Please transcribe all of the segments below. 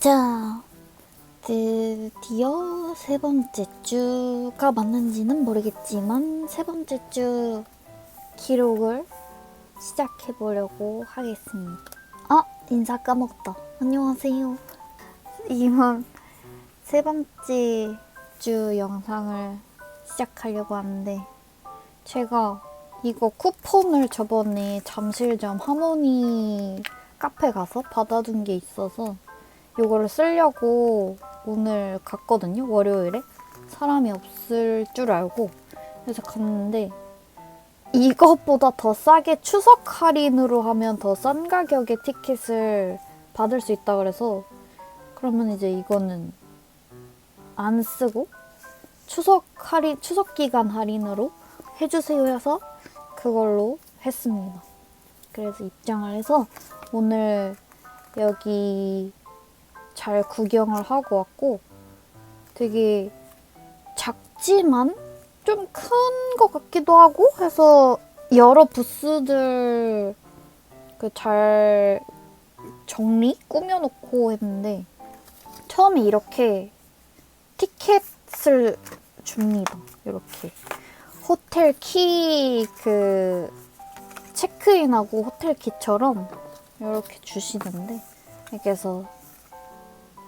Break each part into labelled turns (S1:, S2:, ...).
S1: 자, 드디어 세 번째 주가 맞는지는 모르겠지만 세 번째 주 기록을 시작해보려고 하겠습니다. 인사 까먹었다. 안녕하세요. 이번 세 번째 주 영상을 시작하려고 하는데, 제가 이거 쿠폰을 저번에 잠실점 하모니 카페 가서 받아둔 게 있어서 이거를 쓰려고 오늘 갔거든요. 월요일에 사람이 없을 줄 알고. 그래서 갔는데 이것보다 더 싸게 추석 할인으로 하면 더 싼 가격에 티켓을 받을 수 있다 그래서, 그러면 이제 이거는 안 쓰고 추석 기간 할인으로 해주세요 해서 그걸로 했습니다. 그래서 입장을 해서 오늘 여기 잘 구경을 하고 왔고, 되게 작지만 좀 큰 것 같기도 하고 해서 여러 부스들 잘 꾸며놓고 했는데, 처음에 이렇게 티켓을 줍니다. 이렇게 호텔 키 체크인하고 호텔 키처럼 이렇게 주시는데, 이렇게 해서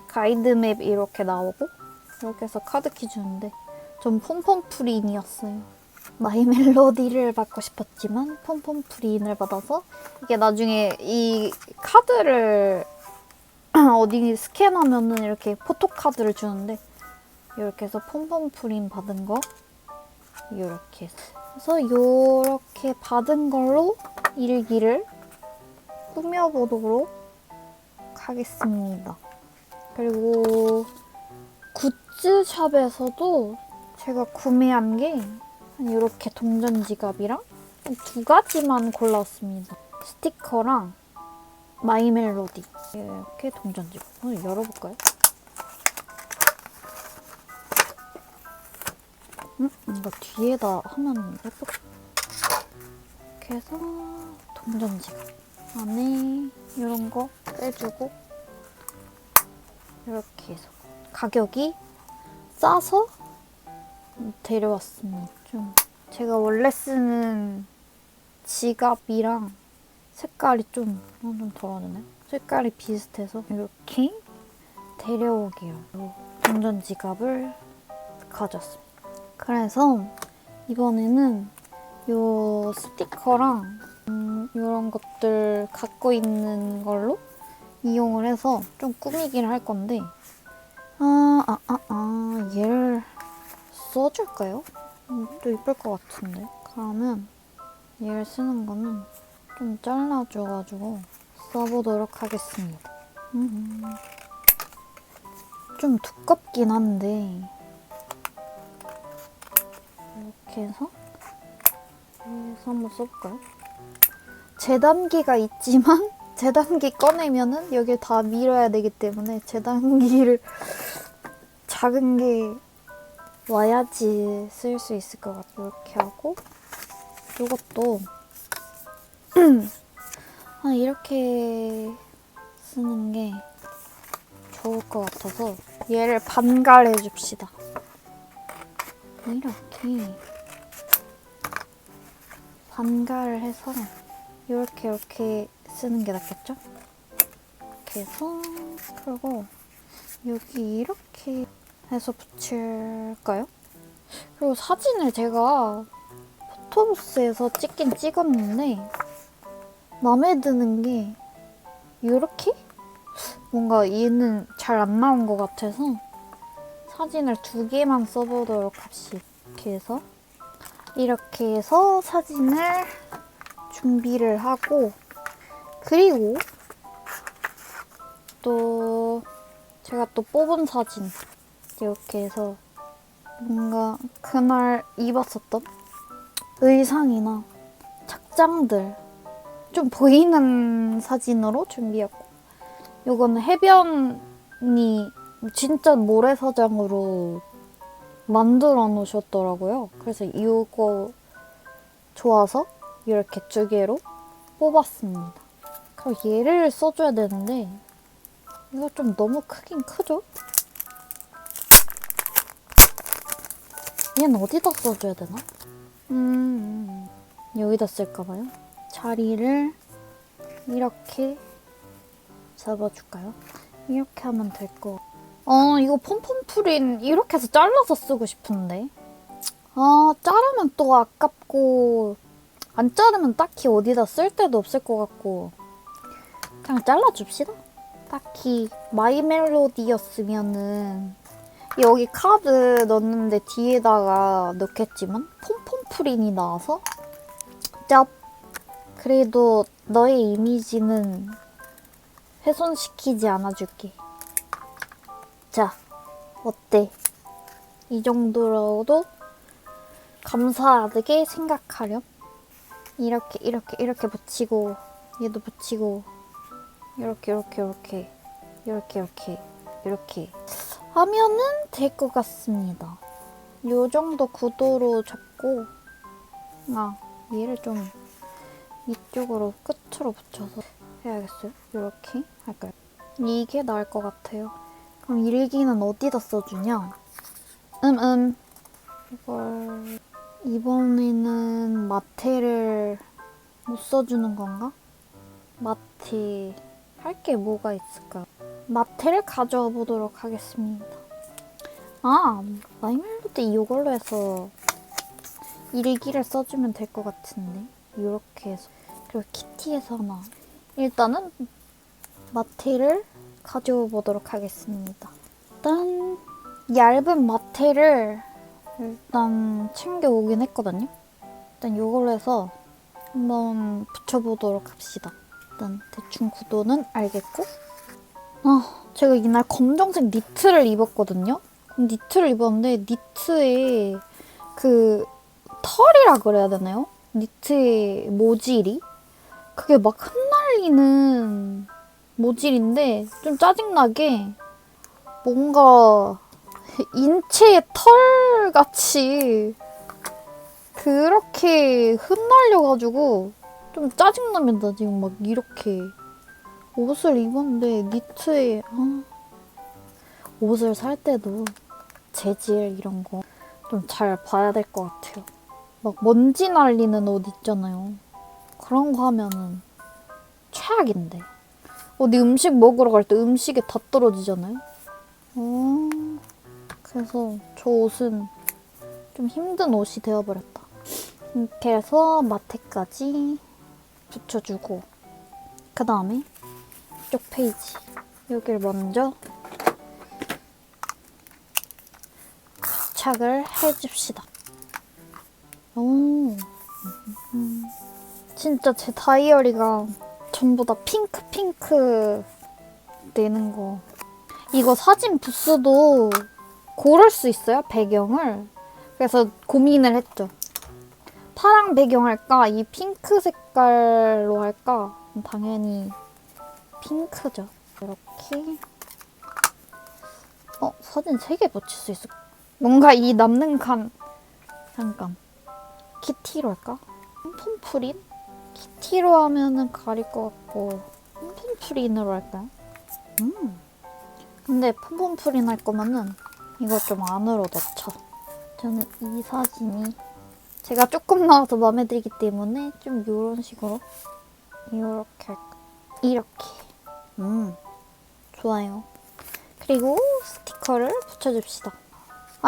S1: 가이드맵 이렇게 나오고 이렇게 해서 카드키 주는데, 전 폼폼프린이었어요. 마이 멜로디를 받고 싶었지만 폼폼프린을 받아서, 이게 나중에 이 카드를 어디 스캔하면은 이렇게 포토카드를 주는데, 이렇게 해서 폼폼프린 받은 거 이렇게 해서 이렇게 받은 걸로 일기를 꾸며보도록 하겠습니다. 그리고 굿즈샵에서도 제가 구매한 게 이렇게 동전 지갑이랑 두 가지만 골랐습니다. 스티커랑 마이 멜로디. 이렇게 동전 지갑. 열어볼까요? 이거 뒤에다 하면 예쁘겠다. 이렇게 해서 동전 지갑 안에 이런 거 빼주고, 이렇게 해서 가격이 싸서 데려왔습니다. 좀 제가 원래 쓰는 지갑이랑 색깔이 좀 덜어지네. 색깔이 비슷해서 이렇게 데려오기로 동전 지갑을 가졌습니다. 그래서 이번에는 요 스티커랑 이런 것들 갖고 있는 걸로 이용을 해서 좀 꾸미기를 할 건데, 얘를 써줄까요? 또 이쁠 것 같은데. 그러면 얘를 쓰는 거는 좀 잘라줘가지고 써보도록 하겠습니다. 좀 두껍긴 한데, 이렇게 해서 여기서 한번 써볼까요? 재단기가 있지만 재단기 꺼내면은 여기 다 밀어야 되기 때문에 재단기를 작은 게 와야지 쓸 수 있을 것 같아요. 이렇게 하고, 이것도 이렇게 쓰는 게 좋을 것 같아서 얘를 반갈해 줍시다. 이렇게 반갈을 해서 이렇게 쓰는 게 낫겠죠? 이렇게 해서, 그리고 여기 이렇게 해서 붙일까요? 그리고 사진을 제가 포토부스에서 찍긴 찍었는데 마음에 드는 게 이렇게? 뭔가 얘는 잘 안 나온 것 같아서 사진을 2개만 써보도록 합시다. 이렇게 해서 사진을 준비를 하고, 그리고 또 제가 또 뽑은 사진 이렇게 해서 뭔가 그날 입었었던 의상이나 착장들 좀 보이는 사진으로 준비했고, 이거는 해변이 진짜 모래사장으로 만들어 놓으셨더라고요. 그래서 이거 좋아서 이렇게 2개로 뽑았습니다. 그럼 얘를 써줘야 되는데, 이거 좀 너무 크긴 크죠? 얘는 어디다 써줘야 되나? 여기다 쓸까봐요. 자리를 이렇게 잡아줄까요? 이렇게 하면 될 거. 이거 폼폼프린 이렇게 해서 잘라서 쓰고 싶은데. 자르면 또 아깝고 안 자르면 딱히 어디다 쓸 데도 없을 것 같고 그냥 잘라줍시다. 딱히 마이 멜로디였으면은 여기 카드 넣었는데 뒤에다가 넣겠지만 폼폼프린이 나와서 짭! 그래도 너의 이미지는 훼손시키지 않아줄게. 자, 어때? 이 정도로도 감사하게 생각하렴. 이렇게 붙이고 얘도 붙이고 이렇게 하면은 될 것 같습니다. 요 정도 구도로 잡고 얘를 좀 이쪽으로 끝으로 붙여서 해야겠어요. 이렇게 할까요? 이게 나을 것 같아요. 그럼 일기는 어디다 써주냐? 이걸 이번에는 마테를 못 써주는 건가? 마테 할 게 뭐가 있을까? 마테를 가져와 보도록 하겠습니다. 마이멜로디 이걸로 해서 일기를 써주면 될 것 같은데 이렇게 해서 그리고 키티에서 하나 일단은 마테를 가져와 보도록 하겠습니다. 일단 얇은 마테를 일단 챙겨오긴 했거든요. 일단 이걸로 해서 한번 붙여보도록 합시다. 일단 대충 구도는 알겠고 제가 이날 검정색 니트를 입었거든요. 니트를 입었는데 니트에 그 털이라 그래야 되나요? 니트의 모질이? 그게 막 흩날리는 모질인데 좀 짜증나게 뭔가 인체의 털같이 그렇게 흩날려가지고 좀 짜증납니다. 지금 막 이렇게 옷을 입었는데 니트에 옷을 살 때도 재질 이런 거 좀 잘 봐야 될 것 같아요. 막 먼지 날리는 옷 있잖아요. 그런 거 하면은 최악인데. 어디 음식 먹으러 갈 때 음식에 다 떨어지잖아요. 그래서 저 옷은 좀 힘든 옷이 되어버렸다. 이렇게 해서 마테까지 붙여주고 그 다음에 이쪽 페이지 여기를 먼저 부착을 해줍시다. 진짜 제 다이어리가 전부 다 핑크 되는 거. 이거 사진 부스도 고를 수 있어요, 배경을. 그래서 고민을 했죠. 파랑 배경 할까? 이 핑크 색깔로 할까? 당연히 핑크죠. 이렇게. 사진 3개 붙일 수 있어. 뭔가 이 남는 칸. 잠깐. 키티로 할까? 폼폼프린? 키티로 하면은 가릴 것 같고 폼폼프린으로 할까요? 근데 폼폼프린 할 거면은 이거 좀 안으로 넣죠. 저는 이 사진이 제가 조금 나와서 마음에 들기 때문에 좀 이런 식으로 이렇게 할까? 이렇게. 좋아요. 그리고 스티커를 붙여줍시다.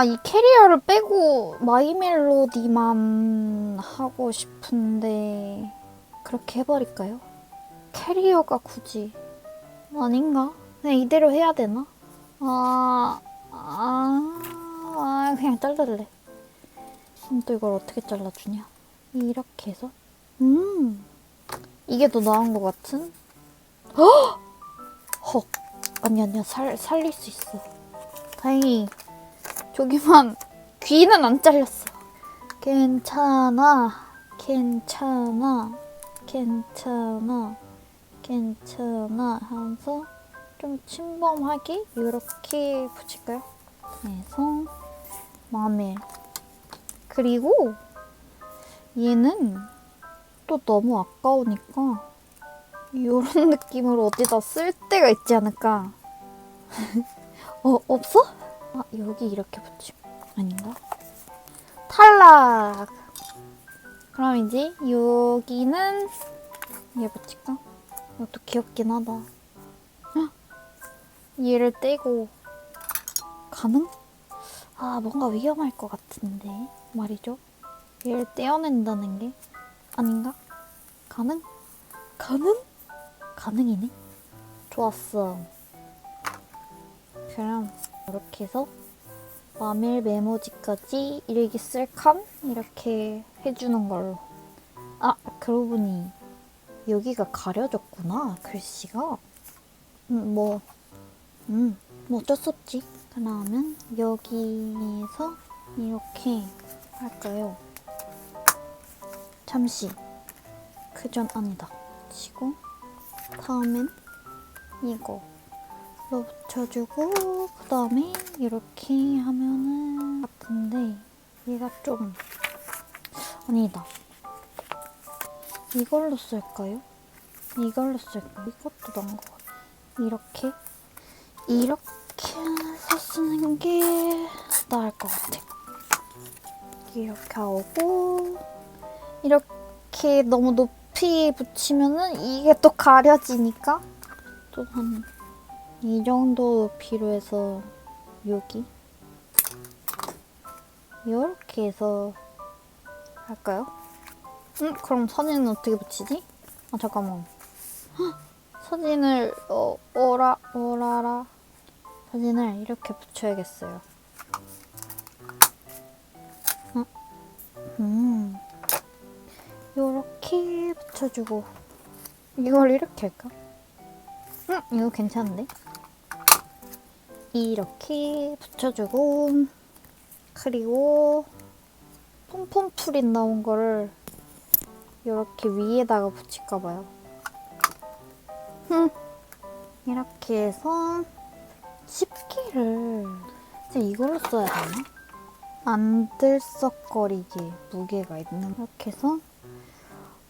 S1: 이 캐리어를 빼고 마이 멜로디만 하고 싶은데 그렇게 해버릴까요? 캐리어가 굳이 아닌가? 그냥 이대로 해야 되나? 그냥 자를래. 그럼 또 이걸 어떻게 잘라주냐? 이렇게 해서 이게 더 나은 것 같은? 헉! 아니야 살릴 수 있어. 다행히 저기만 귀는 안 잘렸어. 괜찮아 하면서 좀 침범하게 이렇게 붙일까요? 그래서 마멜. 그리고 얘는 또 너무 아까우니까 이런 느낌으로 어디다 쓸 데가 있지 않을까. 없어? 아, 여기 이렇게 붙이고. 아닌가? 탈락! 그럼 이제 여기는 얘 붙일까? 이것도 귀엽긴 하다. 헉! 얘를 떼고 가능? 아, 뭔가 위험할 것 같은데 말이죠. 얘를 떼어낸다는 게 아닌가? 가능? 가능? 가능이네? 좋았어. 그럼 이렇게 해서 마밀 메모지까지 일기쓸칸 이렇게 해주는 걸로. 아, 그러고 보니 여기가 가려졌구나, 글씨가. 뭐 어쩔 수 없지. 그러면 여기에서 이렇게 할까요? 잠시. 그전 아니다. 치고 다음엔 이거 붙여주고 그 다음에 이렇게 하면은 같은데 얘가 좀 아니다. 이걸로 쓸까요? 이걸로 쓸까? 이것도 나은 것 같아. 이렇게 해서 쓰는 게 나을 것 같아. 이렇게 하고 이렇게 너무 높이 붙이면은 이게 또 가려지니까 또 한 이 정도 높이로 해서 여기 이렇게 해서 할까요? 그럼 사진은 어떻게 붙이지? 아, 잠깐만. 헉, 사진을 어라라 사진을 이렇게 붙여야겠어요. 이렇게 붙여주고 이걸 이렇게 할까? 이거 괜찮은데? 이렇게 붙여주고 그리고 폼폼 풀이 나온 거를 이렇게 위에다가 붙일까봐요. 이렇게 해서 집게를 이제 이걸로 써야 되나? 안 들썩거리게 무게가 있는. 이렇게 해서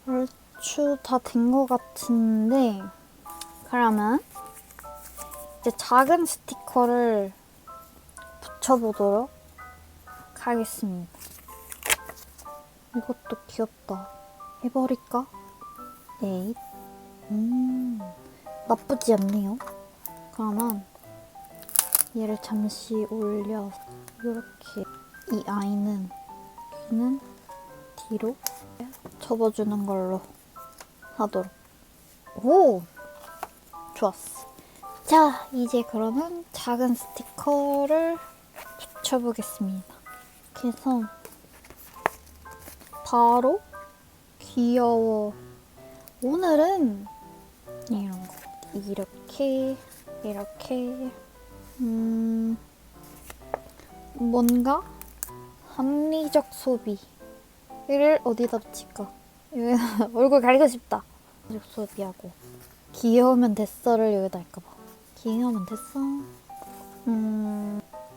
S1: 얼추 다 된 것 같은데 그러면 이제 작은 스티커를 붙여보도록 하겠습니다. 이것도 귀엽다. 해버릴까? 에잇. 나쁘지 않네요. 그러면 얘를 잠시 올려 이렇게 이 아이는 귀는 뒤로 접어주는 걸로 하도록. 오! 좋았어. 자, 이제 그러면 작은 스티커를 붙여보겠습니다. 이렇게 해서 바로 귀여워. 오늘은 이런 거. 이렇게 뭔가 합리적 소비를 어디다 붙일까? 얼굴 가리고 싶다. 합리적 소비하고 귀여우면 됐어를 여기다 할까봐. 귀여우면 됐어.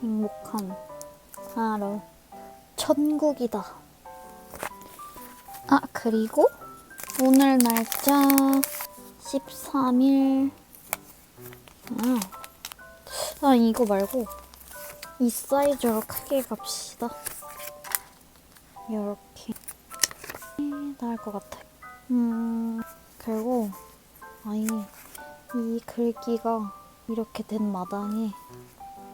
S1: 행복한 하루. 천국이다. 아, 그리고 오늘 날짜 13일. 이거 말고 이 사이즈로 크게 갑시다. 이렇게 나을 것 같아. 그리고 아예 이 글귀가 이렇게 된 마당에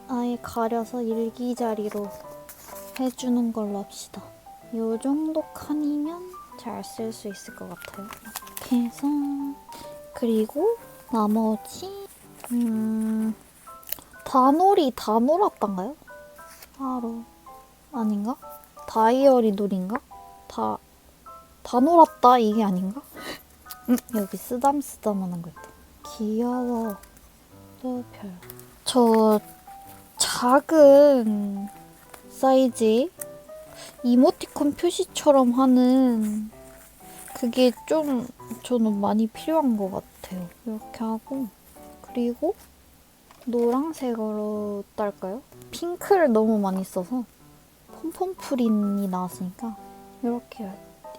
S1: 아예 가려서 일기자리로 해주는 걸로 합시다. 요 정도 칸이면 잘 쓸 수 있을 것 같아요. 이렇게 해서 그리고 나머지 다놀이 다 놀았단가요? 하루 아닌가? 다이어리 놀인가? 다 놀았다 이게 아닌가? 여기 쓰담쓰담하는 거 있다. 귀여워. 또 별. 저 작은 사이즈 이모티콘 표시처럼 하는 그게 좀 저는 많이 필요한 것 같아요. 이렇게 하고 그리고 노란색으로 딸까요? 핑크를 너무 많이 써서 폼폼 프린이 나왔으니까 이렇게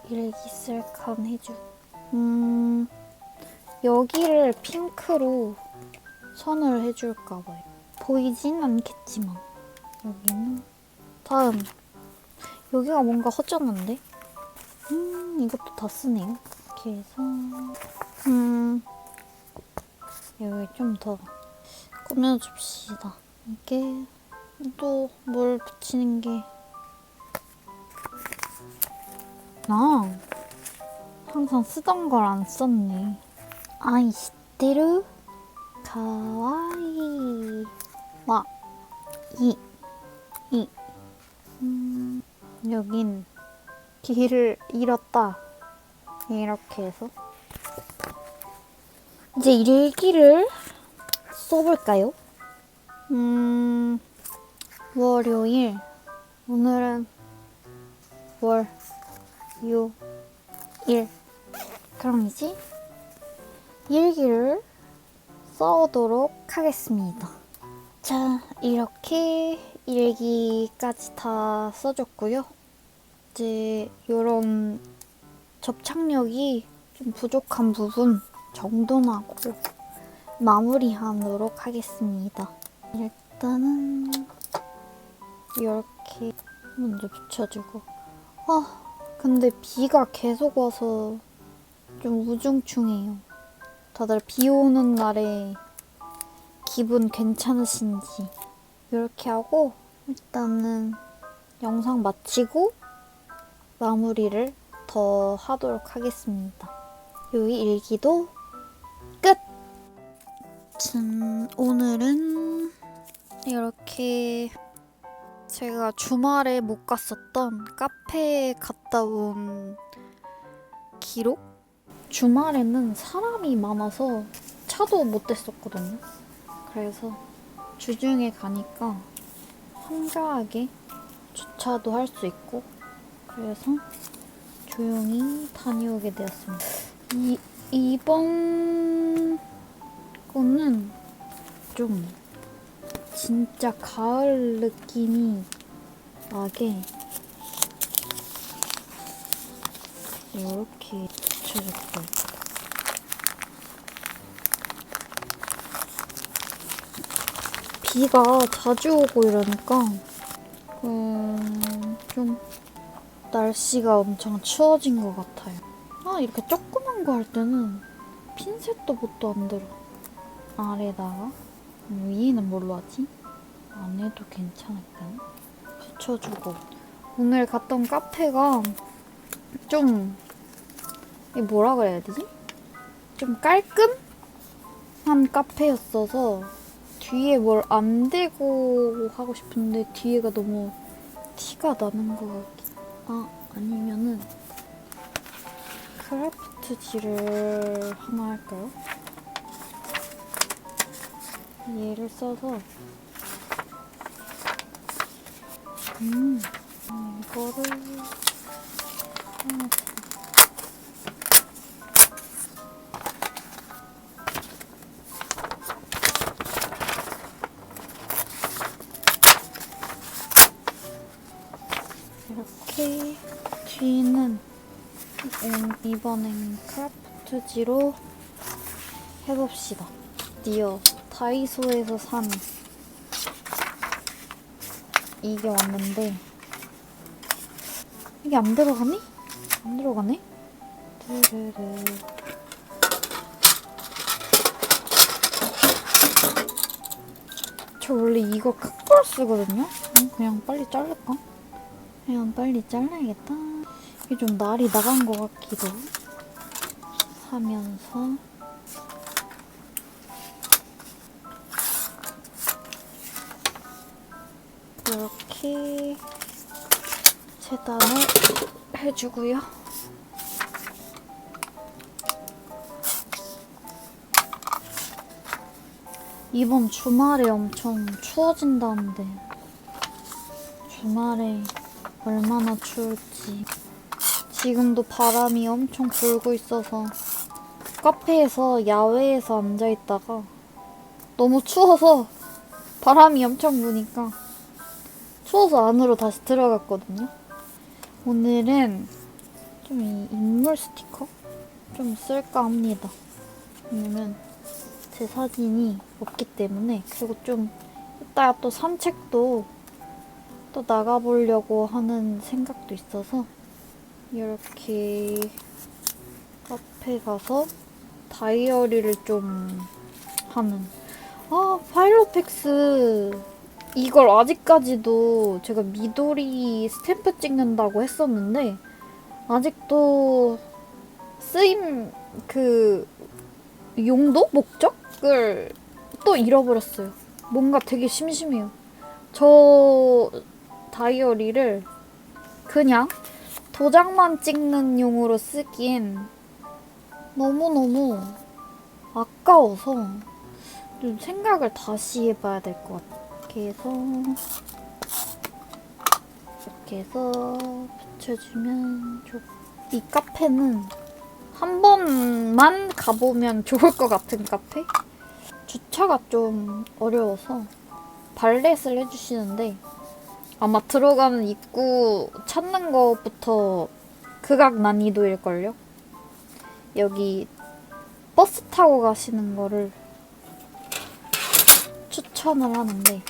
S1: 일기쓸칸 해주고 여기를 핑크로 선을 해줄까 봐요. 보이진 않겠지만. 여기는 다음. 여기가 뭔가 허전한데? 이것도 다 쓰네요. 이렇게 해서 여기 좀 더 꾸며줍시다. 이게 또 뭘 붙이는 게 나 항상 쓰던 걸 안 썼네. 아이 시테루 가와이 와 여긴 길을 잃었다. 이렇게 해서 이제 일기를 써볼까요? 월요일. 오늘은 월, 요, 일. 그럼 이제 일기를 써오도록 하겠습니다. 자, 이렇게 일기까지 다 써줬고요. 이제 요런 접착력이 좀 부족한 부분 정돈하고 마무리하도록 하겠습니다. 일단은 이렇게 먼저 붙여주고. 근데 비가 계속 와서 좀 우중충해요. 다들 비 오는 날에 기분 괜찮으신지. 이렇게 하고 일단은 영상 마치고 마무리를 더 하도록 하겠습니다. 여기 일기도 끝! 오늘은 이렇게 제가 주말에 못 갔었던 카페에 갔다 온 기록? 주말에는 사람이 많아서 차도 못 댔었거든요. 그래서 주중에 가니까 한가하게 주차도 할 수 있고 그래서 조용히 다녀오게 되었습니다. 이번 거는 좀 진짜 가을 느낌이 나게 이렇게 붙여줬어요. 비가 자주 오고 이러니까 좀 날씨가 엄청 추워진 것 같아요. 이렇게 조그만 거 할 때는 핀셋도 못도 안 들어. 아래다가 위에는 뭘로 하지? 안 해도 괜찮을까요? 붙여주고. 오늘 갔던 카페가 좀 뭐라 그래야 되지? 좀 깔끔한 카페였어서 뒤에 뭘 안 대고 하고 싶은데 뒤에가 너무 티가 나는 것 같긴. 아니면은 크래프트지를 하나 할까요? 얘를 써서 이거를 하나 이렇게 뒤는 이번엔 크래프트지로 해봅시다. 드디어 다이소에서 산 이게 왔는데 이게 안 들어가니? 안 들어가네? 드르르. 저 원래 이거 큰 걸 쓰거든요? 그냥 빨리 자를까? 그냥 빨리 잘라야겠다. 이게 좀 날이 나간 것 같기도 하면서 이렇게 재단을 해주고요. 이번 주말에 엄청 추워진다는데 주말에 얼마나 추울지. 지금도 바람이 엄청 불고 있어서 카페에서 야외에서 앉아있다가 너무 추워서 바람이 엄청 부니까 추워서 안으로 다시 들어갔거든요. 오늘은 좀 이 인물 스티커 좀 쓸까 합니다. 왜냐면 제 사진이 없기 때문에. 그리고 좀 이따 또 산책도 또 나가보려고 하는 생각도 있어서 이렇게 카페 가서 다이어리를 좀 하는. 파일로펙스 이걸 아직까지도 제가 미도리 스탬프 찍는다고 했었는데 아직도 쓰임 용도? 목적을 또 잃어버렸어요. 뭔가 되게 심심해요. 저 다이어리를 그냥 도장만 찍는 용으로 쓰기엔 너무너무 아까워서 좀 생각을 다시 해봐야 될 것 같아요. 이렇게 해서 붙여주면 좋고, 이 카페는 한 번만 가보면 좋을 것 같은 카페? 주차가 좀 어려워서 발렛을 해주시는데 아마 들어가는 입구 찾는 것부터 극악 난이도일걸요? 여기 버스 타고 가시는 거를 추천을 하는데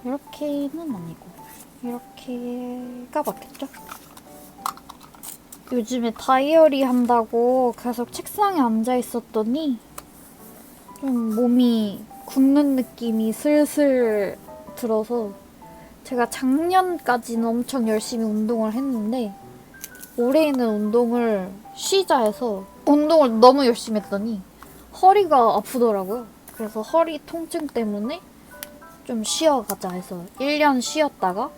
S1: 이렇게는 아니고 이렇게가 맞겠죠? 요즘에 다이어리 한다고 계속 책상에 앉아 있었더니 좀 몸이 굳는 느낌이 슬슬 들어서 제가 작년까지는 엄청 열심히 운동을 했는데 올해는 운동을 쉬자 해서 운동을 너무 열심히 했더니 허리가 아프더라고요. 그래서 허리 통증 때문에 좀 쉬어가자 해서 1년 쉬었다가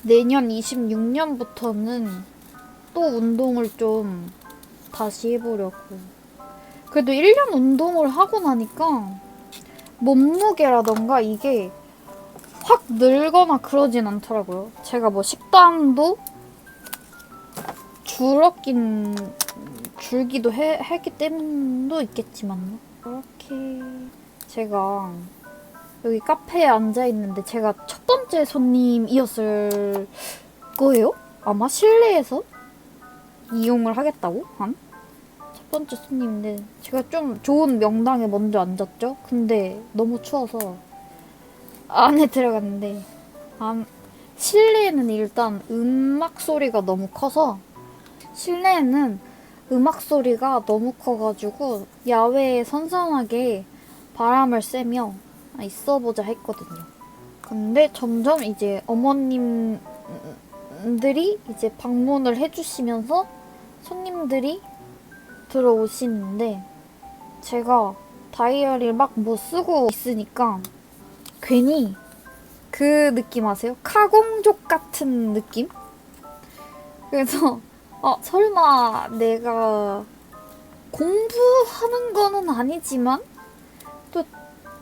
S1: 내년 26년부터는 또 운동을 좀 다시 해보려고. 그래도 1년 운동을 하고 나니까 몸무게라던가 이게 확 늘거나 그러진 않더라고요. 제가 뭐 식단도 줄기도 했기 때문도 있겠지만요. 이렇게 제가 여기 카페에 앉아있는데 제가 첫 번째 손님이었을 거예요? 아마 실내에서 이용을 하겠다고 한 첫 번째 손님인데 제가 좀 좋은 명당에 먼저 앉았죠? 근데 너무 추워서 안에 들어갔는데 실내에는 일단 음악 소리가 너무 커서 실내에는 음악 소리가 너무 커가지고 야외에 선선하게 바람을 쐬며 있어보자 했거든요. 근데 점점 이제 어머님들이 이제 방문을 해주시면서 손님들이 들어오시는데 제가 다이어리를 막 뭐 쓰고 있으니까 괜히 그 느낌 아세요? 카공족 같은 느낌? 그래서 설마 내가 공부하는 거는 아니지만 또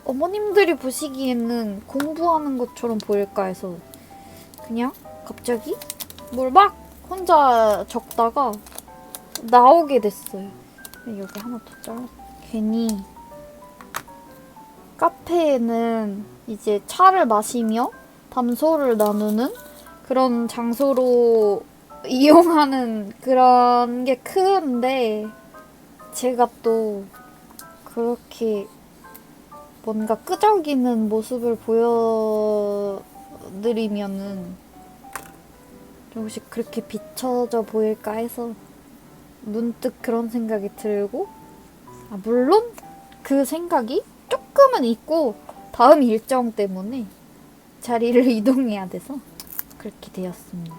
S1: 어머님들이 보시기에는 공부하는 것처럼 보일까 해서 그냥 갑자기 뭘 막 혼자 적다가 나오게 됐어요. 여기 하나 더 잘라. 괜히 카페에는 이제 차를 마시며 담소를 나누는 그런 장소로 이용하는 그런 게 큰데 제가 또 그렇게 뭔가 끄적이는 모습을 보여드리면은 조금씩 그렇게 비춰져 보일까 해서 문득 그런 생각이 들고 물론 그 생각이 조금은 있고 다음 일정 때문에 자리를 이동해야 돼서 그렇게 되었습니다.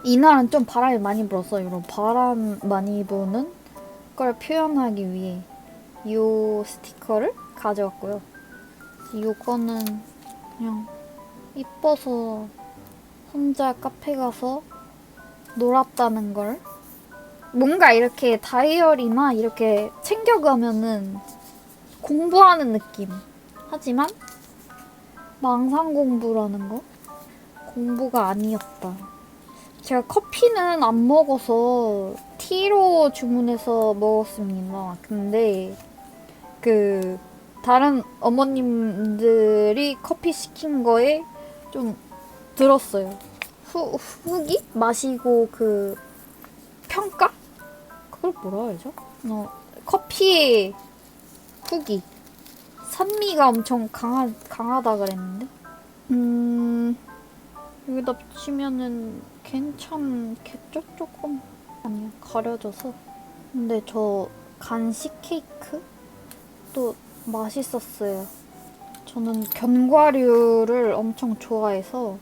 S1: 이날은 좀 바람이 많이 불어서 이런 바람 많이 부는 걸 표현하기 위해 이 스티커를 가져왔고요. 이거는 그냥 이뻐서 혼자 카페 가서 놀았다는 걸. 뭔가 이렇게 다이어리나 이렇게 챙겨가면은 공부하는 느낌. 하지만 망상 공부라는 거? 공부가 아니었다. 제가 커피는 안 먹어서 티로 주문해서 먹었습니다. 근데 다른 어머님들이 커피 시킨 거에 좀 들었어요. 후기? 마시고 평가? 그걸 뭐라 해야죠? 커피의 후기. 산미가 엄청 강하다 그랬는데? 여기다 붙이면은 괜찮겠죠? 조금. 아니요, 가려져서. 근데 저 간식 케이크? 또 맛있었어요. 저는 견과류를 엄청 좋아해서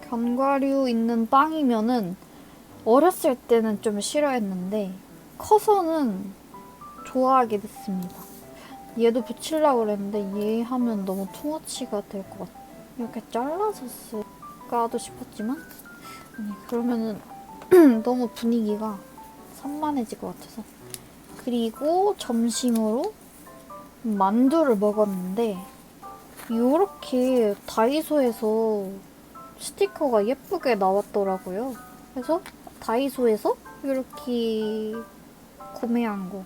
S1: 견과류 있는 빵이면은 어렸을 때는 좀 싫어했는데 커서는 좋아하게 됐습니다. 얘도 붙이려고 그랬는데 얘 하면 너무 투머치가 될 것 같아. 이렇게 잘라서 쓸까도 싶었지만 아니 그러면은 너무 분위기가 산만해질 것 같아서. 그리고 점심으로 만두를 먹었는데 이렇게 다이소에서 스티커가 예쁘게 나왔더라고요. 그래서 다이소에서 이렇게 구매한 거.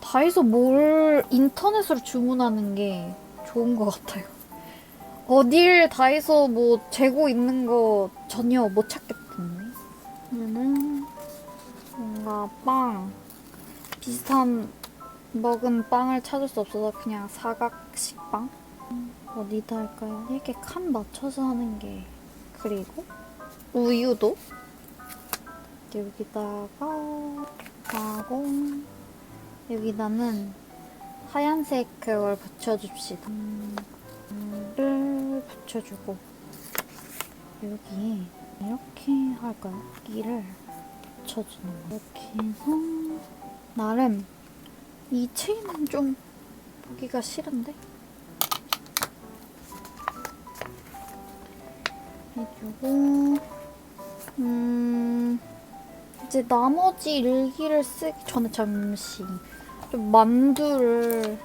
S1: 다이소 뭘 인터넷으로 주문하는 게 좋은 것 같아요. 어딜 다이소 뭐 재고 있는 거 전혀 못 찾겠던데. 얘는 뭔가 빵 비슷한 먹은 빵을 찾을 수 없어서 그냥 사각식 빵? 어디다 할까요? 이렇게 칸 맞춰서 하는 게. 그리고 우유도 여기다가 하고 여기다는 하얀색 그걸 붙여줍시다. 를 붙여주고 여기에 이렇게 할까요? 여기를 붙여주는 거. 이렇게 해서 나름 이 체인은 좀 보기가 싫은데? 해주고 이제 나머지 일기를 쓰기 전에 잠시 좀 만두를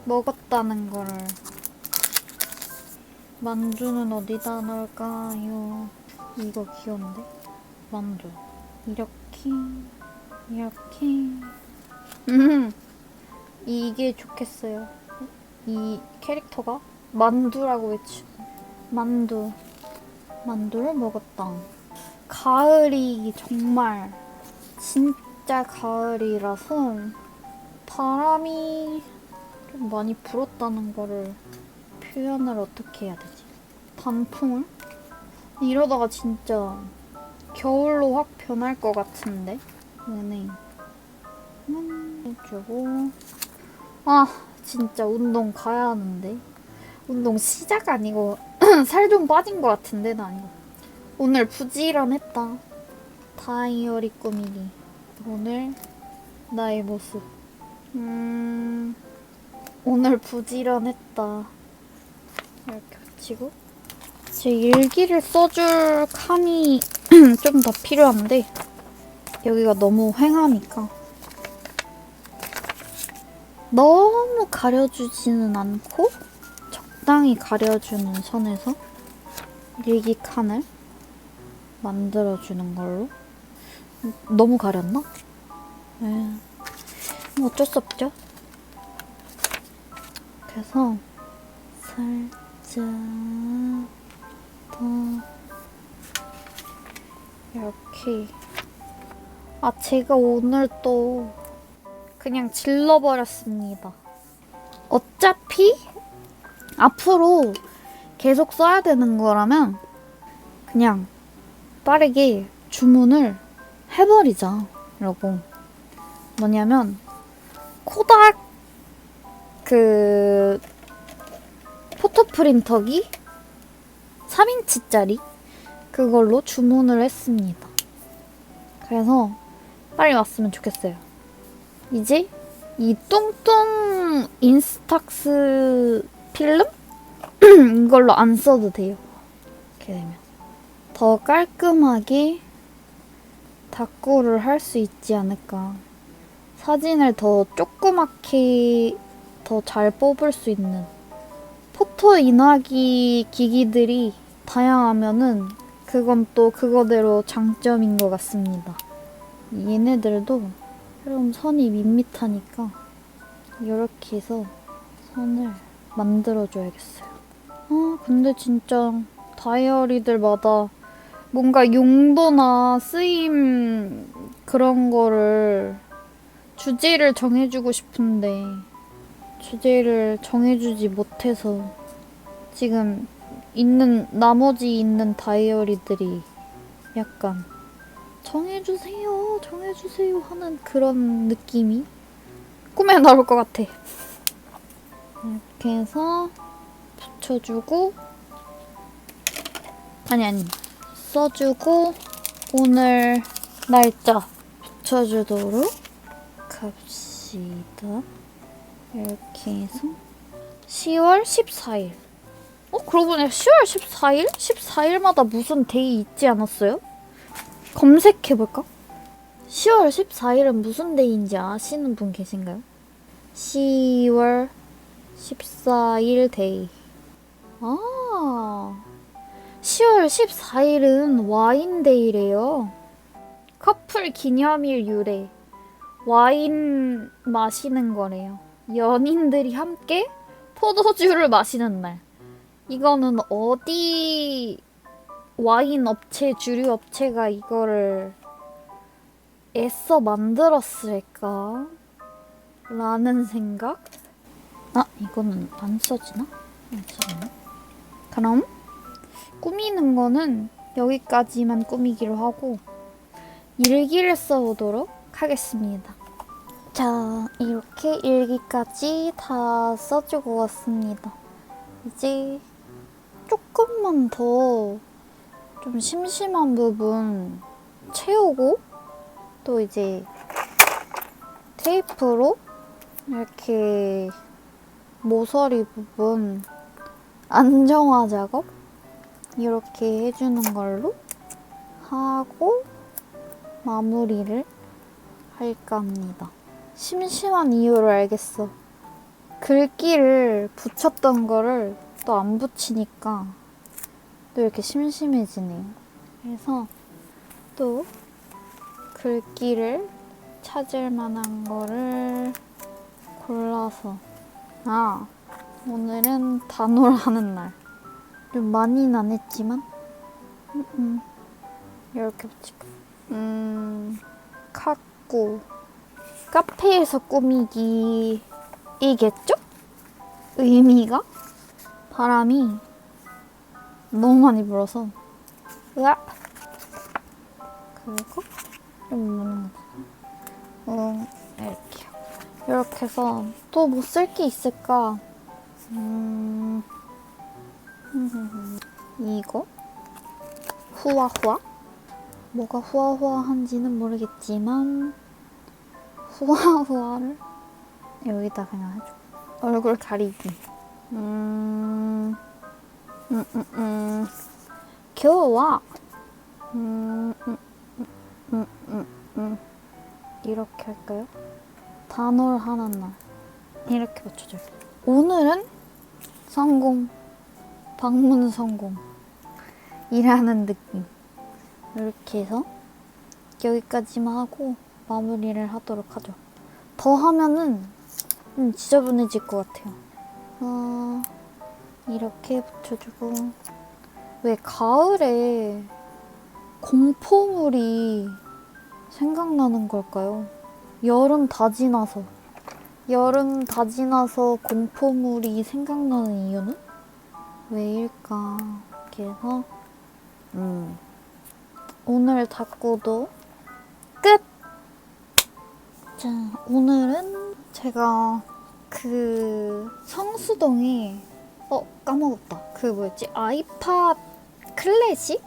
S1: 먹었다는 거를. 만두는 어디다 넣을까요? 이거 귀여운데? 만두 이렇게 이게 좋겠어요. 이 캐릭터가 만두라고 외치고 만두를 먹었다. 가을이 정말 진짜 가을이라서 바람이 좀 많이 불었다는 거를 표현을 어떻게 해야 되지? 단풍을? 이러다가 진짜 겨울로 확 변할 것 같은데? 얘네 해주고 아 진짜 운동 가야 하는데. 운동 시작 아니고 살 좀 빠진 것 같은데 나 이거. 오늘 부지런했다. 다이어리 꾸미기. 오늘 나의 모습. 오늘 부지런했다. 이렇게 붙이고 제 일기를 써줄 칸이 좀 더 필요한데 여기가 너무 휑하니까 너무 가려주지는 않고 적당히 가려주는 선에서 일기 칸을 만들어주는 걸로. 너무 가렸나? 네. 뭐 어쩔 수 없죠. 그래서 살짝 더 이렇게. 아 제가 오늘 또 그냥 질러버렸습니다. 어차피 앞으로 계속 써야 되는 거라면 그냥 빠르게 주문을 해버리자 이러고. 뭐냐면 코닥 그 포토 프린터기 3인치짜리 그걸로 주문을 했습니다. 그래서 빨리 왔으면 좋겠어요. 이제 이 뚱뚱 인스탁스 필름? 이걸로 안 써도 돼요. 이렇게 되면 더 깔끔하게 다꾸를 할 수 있지 않을까. 사진을 더 조그맣게 더 잘 뽑을 수 있는. 포토 인화기 기기들이 다양하면은 그건 또 그거대로 장점인 것 같습니다. 얘네들도 좀 선이 밋밋하니까 이렇게 해서 선을 만들어줘야겠어요. 아 근데 진짜 다이어리들마다 뭔가 용도나 쓰임 그런 거를 주제를 정해주고 싶은데 주제를 정해주지 못해서 지금 나머지 있는 다이어리들이 약간 정해주세요 하는 그런 느낌이 꿈에 나올 것 같아. 이렇게 해서 붙여주고 아니 써주고 오늘 날짜 붙여주도록 합시다. 이렇게 해서 10월 14일 그러고 보니 10월 14일? 14일마다 무슨 데이 있지 않았어요? 검색해볼까? 10월 14일은 무슨 데이인지 아시는 분 계신가요? 10월 14일 데이. 10월 14일은 와인데이래요. 커플 기념일 유래. 와인 마시는 거래요. 연인들이 함께 포도주를 마시는 날. 이거는 어디 와인 업체, 주류 업체가 이거를 애써 만들었을까? 라는 생각? 이거는 안 써지나? 안 써지나? 그럼 꾸미는 거는 여기까지만 꾸미기로 하고 일기를 써보도록 하겠습니다. 자, 이렇게 일기까지 다 써주고 왔습니다. 이제 조금만 더 좀 심심한 부분 채우고 또 이제 테이프로 이렇게 모서리 부분 안정화 작업 이렇게 해주는 걸로 하고 마무리를 할까 합니다. 심심한 이유를 알겠어. 글귀를 붙였던 거를 또 안 붙이니까 또 이렇게 심심해지네요. 그래서 또 글귀를 찾을 만한 거를 골라서 오늘은 단오라는 날. 좀 많이는 안 했지만 이렇게 붙일까? 카꾸 카페에서 꾸미기이겠죠? 의미가? 바람이 너무 많이 불어서 으악! 그리고 좀 이렇게 해서 또 뭐 쓸 게 있을까? 이거? 후아후아? 뭐가 후아후아한지는 모르겠지만 후아후아를 여기다 그냥 해줘. 얼굴 가리기. 겨우와 이렇게 할까요? 단올 하는 날 이렇게 붙여줘요. 오늘은 성공, 방문 성공 이라는 느낌. 이렇게 해서 여기까지만 하고 마무리를 하도록 하죠. 더 하면은 지저분해질 것 같아요. 이렇게 붙여주고. 왜 가을에 공포물이 생각나는 걸까요? 여름 다 지나서 공포물이 생각나는 이유는 왜일까? 이렇게 해서 오늘 닦고도 끝! 자, 오늘은 제가 성수동에 까먹었다. 뭐였지? 아이팟 클래식?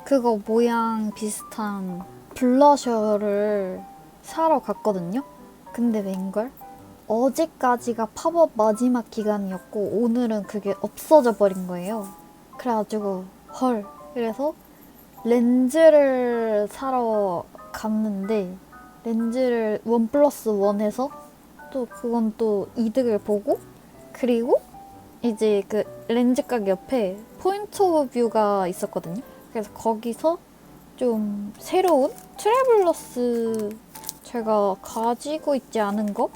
S1: 그거 모양 비슷한 블러셔를 사러 갔거든요? 근데 웬걸? 어제까지가 팝업 마지막 기간이었고 오늘은 그게 없어져 버린 거예요. 그래가지고 헐. 그래서 렌즈를 사러 갔는데 렌즈를 1+1 해서 또 그건 또 이득을 보고 그리고 이제 그 렌즈 가게 옆에 포인트 오브 뷰가 있었거든요. 그래서 거기서 좀 새로운 트래블러스 제가 가지고 있지 않은 거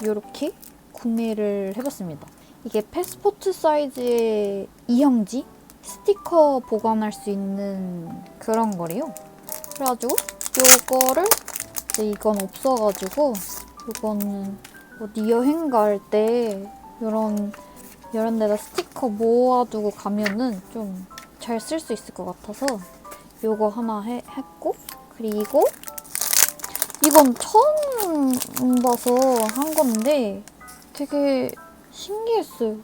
S1: 이렇게 구매를 해봤습니다. 이게 패스포트 사이즈의 이형지 스티커 보관할 수 있는 그런 거래요. 그래가지고 요거를 이건 없어가지고 이거는 어디 여행 갈 때 이런 데다 스티커 모아두고 가면은 좀 잘 쓸 수 있을 것 같아서 요거 하나 했고, 그리고 이건 처음 봐서 한 건데 되게 신기했어요.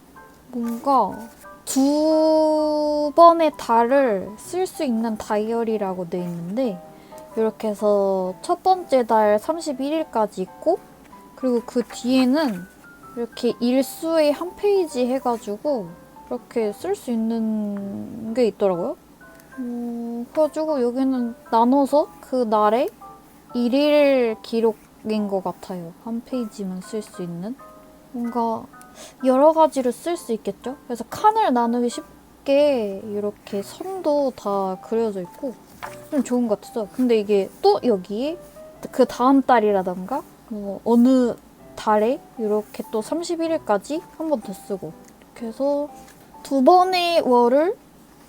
S1: 뭔가 2번의 달을 쓸 수 있는 다이어리라고 돼 있는데 이렇게 해서 첫 번째 달 31일까지 있고, 그리고 그 뒤에는 이렇게 일수의 한 페이지 해가지고 이렇게 쓸 수 있는 게 있더라고요. 그래가지고 여기는 나눠서 그 날의 일일 기록인 것 같아요. 한 페이지만 쓸 수 있는. 뭔가 여러 가지로 쓸 수 있겠죠? 그래서 칸을 나누기 쉽게 이렇게 선도 다 그려져 있고 좀 좋은 것 같았어. 근데 이게 또 여기에 그 다음 달이라던가 뭐 어느 달에 이렇게 또 31일까지 한 번 더 쓰고, 이렇게 해서 2번의 월을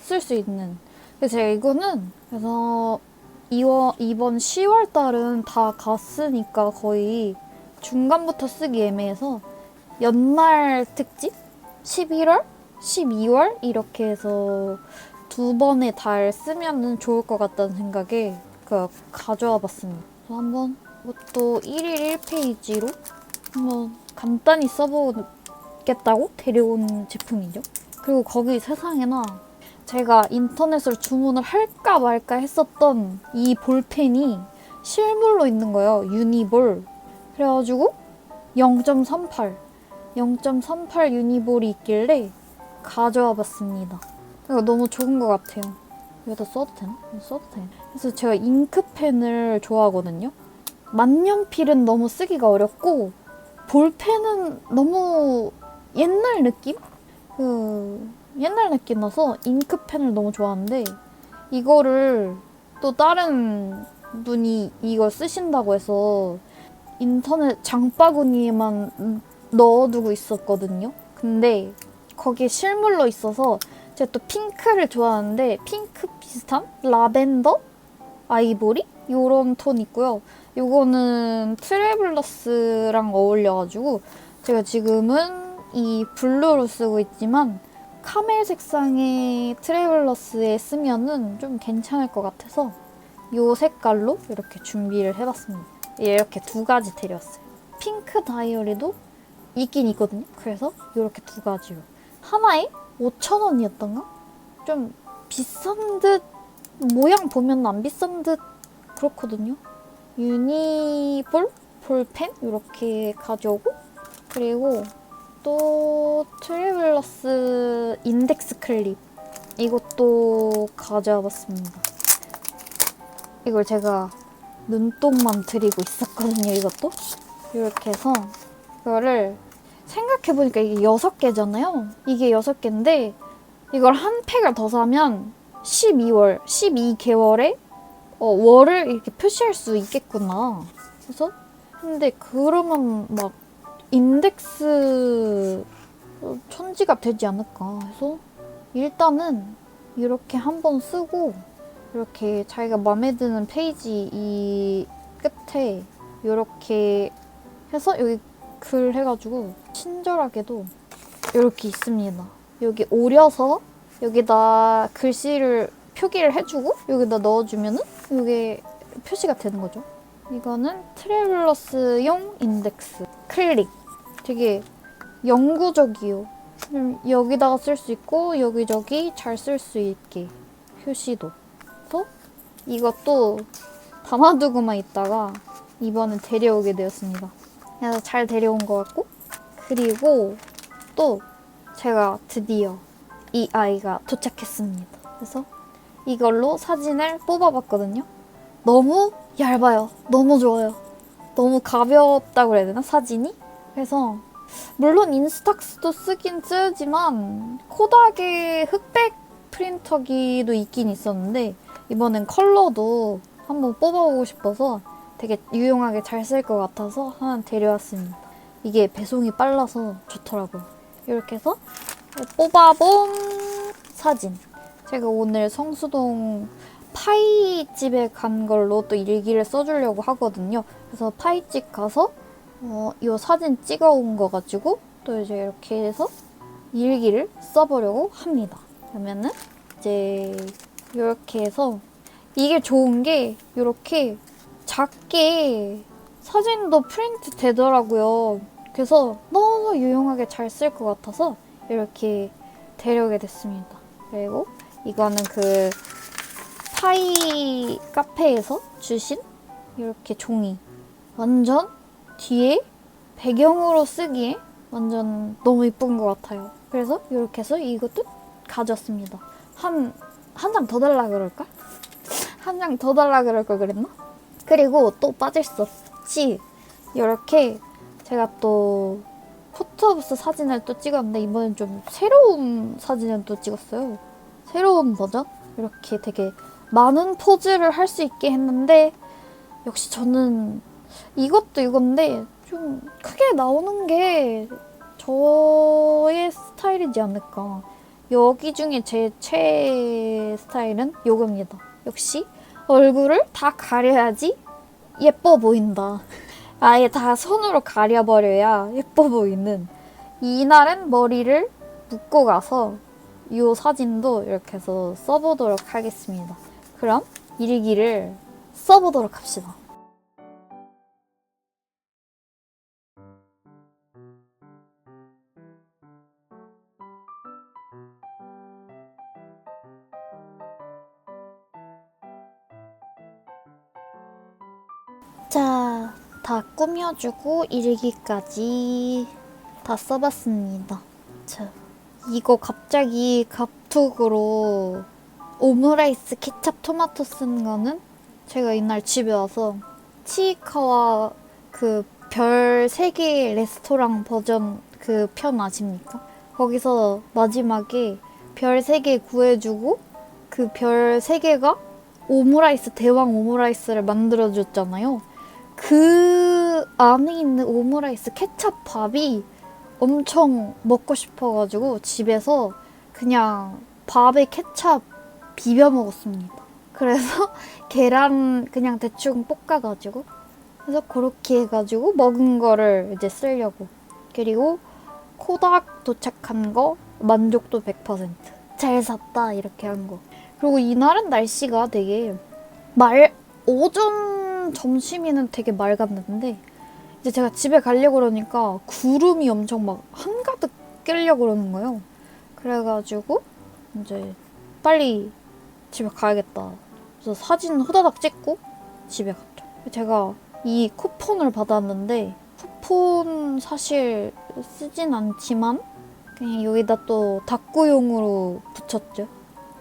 S1: 쓸 수 있는. 그래서 제가 이거는 그래서 이번 10월 달은 다 갔으니까 거의 중간부터 쓰기 애매해서 연말 특집 11월, 12월 이렇게 해서 2번의 달 쓰면은 좋을 것 같다는 생각에 가져와 봤습니다. 그래서 한번 이것도 1일 1페이지로 한번 간단히 써보겠다고 데려온 제품이죠. 그리고 거기 세상에나 제가 인터넷으로 주문을 할까 말까 했었던 이 볼펜이 실물로 있는 거예요. 유니볼. 그래가지고 0.38 유니볼이 있길래 가져와 봤습니다. 이거 너무 좋은 것 같아요. 여기다 써도 되나? 써도 돼. 그래서 제가 잉크펜을 좋아하거든요. 만년필은 너무 쓰기가 어렵고 볼펜은 너무 옛날 느낌? 옛날 느낌 나서 잉크펜을 너무 좋아하는데 이거를 또 다른 분이 이거 쓰신다고 해서 인터넷 장바구니에만 넣어두고 있었거든요. 근데 거기에 실물로 있어서 제가 또 핑크를 좋아하는데 핑크 비슷한 라벤더? 아이보리? 요런 톤 있고요. 요거는 트래블러스랑 어울려가지고 제가 지금은 이 블루로 쓰고 있지만 카멜 색상의 트래블러스에 쓰면은 좀 괜찮을 것 같아서 요 색깔로 이렇게 준비를 해봤습니다. 이렇게 2가지 데려왔어요. 핑크 다이어리도 있긴 있거든요. 그래서 이렇게 2가지로. 하나에 5,000원이었던가? 좀 비싼 듯, 모양 보면 안 비싼 듯 그렇거든요. 유니볼 볼펜 이렇게 가져오고, 그리고 또 트래블러스 인덱스 클립 이것도 가져와 봤습니다. 이걸 제가 눈독만 들이고 있었거든요. 이것도 이렇게 해서 이거를 생각해보니까 이게 6개잖아요. 이게 6개인데 이걸 한 팩을 더 사면 12개월에 월을 이렇게 표시할 수 있겠구나. 그래서 근데 그러면 막 인덱스 천지가 되지 않을까 해서 일단은 이렇게 한번 쓰고 이렇게 자기가 마음에 드는 페이지 이 끝에 이렇게 해서 여기 글 해가지고 친절하게도 이렇게 있습니다. 여기 오려서 여기다 글씨를 표기를 해주고 여기다 넣어주면은 이게 표시가 되는 거죠. 이거는 트래블러스용 인덱스 클릭. 되게 영구적이요. 여기다가 쓸 수 있고 여기저기 잘 쓸 수 있게 표시도. 또 이것도 담아두고만 있다가 이번에 데려오게 되었습니다. 그래서 잘 데려온 것 같고, 그리고 또 제가 드디어 이 아이가 도착했습니다. 그래서 이걸로 사진을 뽑아봤거든요. 너무 얇아요. 너무 좋아요. 너무 가볍다고 해야 되나? 사진이? 그래서 물론 인스탁스도 쓰긴 쓰지만 코닥의 흑백 프린터기도 있긴 있었는데 이번엔 컬러도 한번 뽑아보고 싶어서 되게 유용하게 잘 쓸 것 같아서 하나 데려왔습니다. 이게 배송이 빨라서 좋더라고요. 이렇게 해서 뽑아본 사진. 제가 오늘 성수동 파이집에 간 걸로 또 일기를 써주려고 하거든요. 그래서 파이집 가서 이 사진 찍어온 거 가지고 또 이제 이렇게 해서 일기를 써보려고 합니다. 그러면은 이제 이렇게 해서 이게 좋은 게 이렇게 작게 사진도 프린트 되더라고요. 그래서 너무 유용하게 잘 쓸 것 같아서 이렇게 데려오게 됐습니다. 그리고 이거는 그 파이 카페에서 주신 이렇게 종이. 완전 뒤에 배경으로 쓰기에 완전 너무 이쁜 것 같아요. 그래서 이렇게 해서 이것도 가져왔습니다. 한 장 더 달라 그럴까? 한 장 더 달라 그럴 걸 그랬나? 그리고 또 빠질 수 없이 이렇게 제가 또 포토부스 사진을 또 찍었는데 이번엔 좀 새로운 사진을 또 찍었어요. 새로운 버전? 이렇게 되게 많은 포즈를 할 수 있게 했는데 역시 저는 이것도 이건데 좀 크게 나오는 게 저의 스타일이지 않을까. 여기 중에 제 최애 스타일은 요겁니다. 역시 얼굴을 다 가려야지 예뻐 보인다. 아예 다 손으로 가려버려야 예뻐 보이는. 이날은 머리를 묶고 가서 이 사진도 이렇게 해서 써보도록 하겠습니다. 그럼 일기를 써보도록 합시다. 자, 다 꾸며주고 일기까지 다 써봤습니다. 자, 이거 갑자기 갑툭으로 오므라이스 케찹 토마토 쓴 거는 제가 이날 집에 와서 치이카와 그 별 3개 레스토랑 버전 그 편 아십니까? 거기서 마지막에 별 3개 구해주고 그 별 3개가 오므라이스, 대왕 오므라이스를 만들어줬잖아요. 그 안에 있는 오므라이스 케찹밥이 엄청 먹고 싶어가지고 집에서 그냥 밥에 케찹 비벼 먹었습니다. 그래서 계란 그냥 대충 볶아가지고 그래서 그렇게 해가지고 먹은 거를 이제 쓰려고. 그리고 코닥 도착한 거 만족도 100%. 잘 샀다 이렇게 한 거. 그리고 이날은 날씨가 되게 오전 점심에는 되게 맑았는데 이제 제가 집에 가려고 그러니까 구름이 엄청 막 한가득 끼려고 그러는 거예요. 그래가지고 이제 빨리 집에 가야겠다. 그래서 사진 후다닥 찍고 집에 갔죠. 제가 이 쿠폰을 받았는데 쿠폰 사실 쓰진 않지만 그냥 여기다 또 다꾸용으로 붙였죠.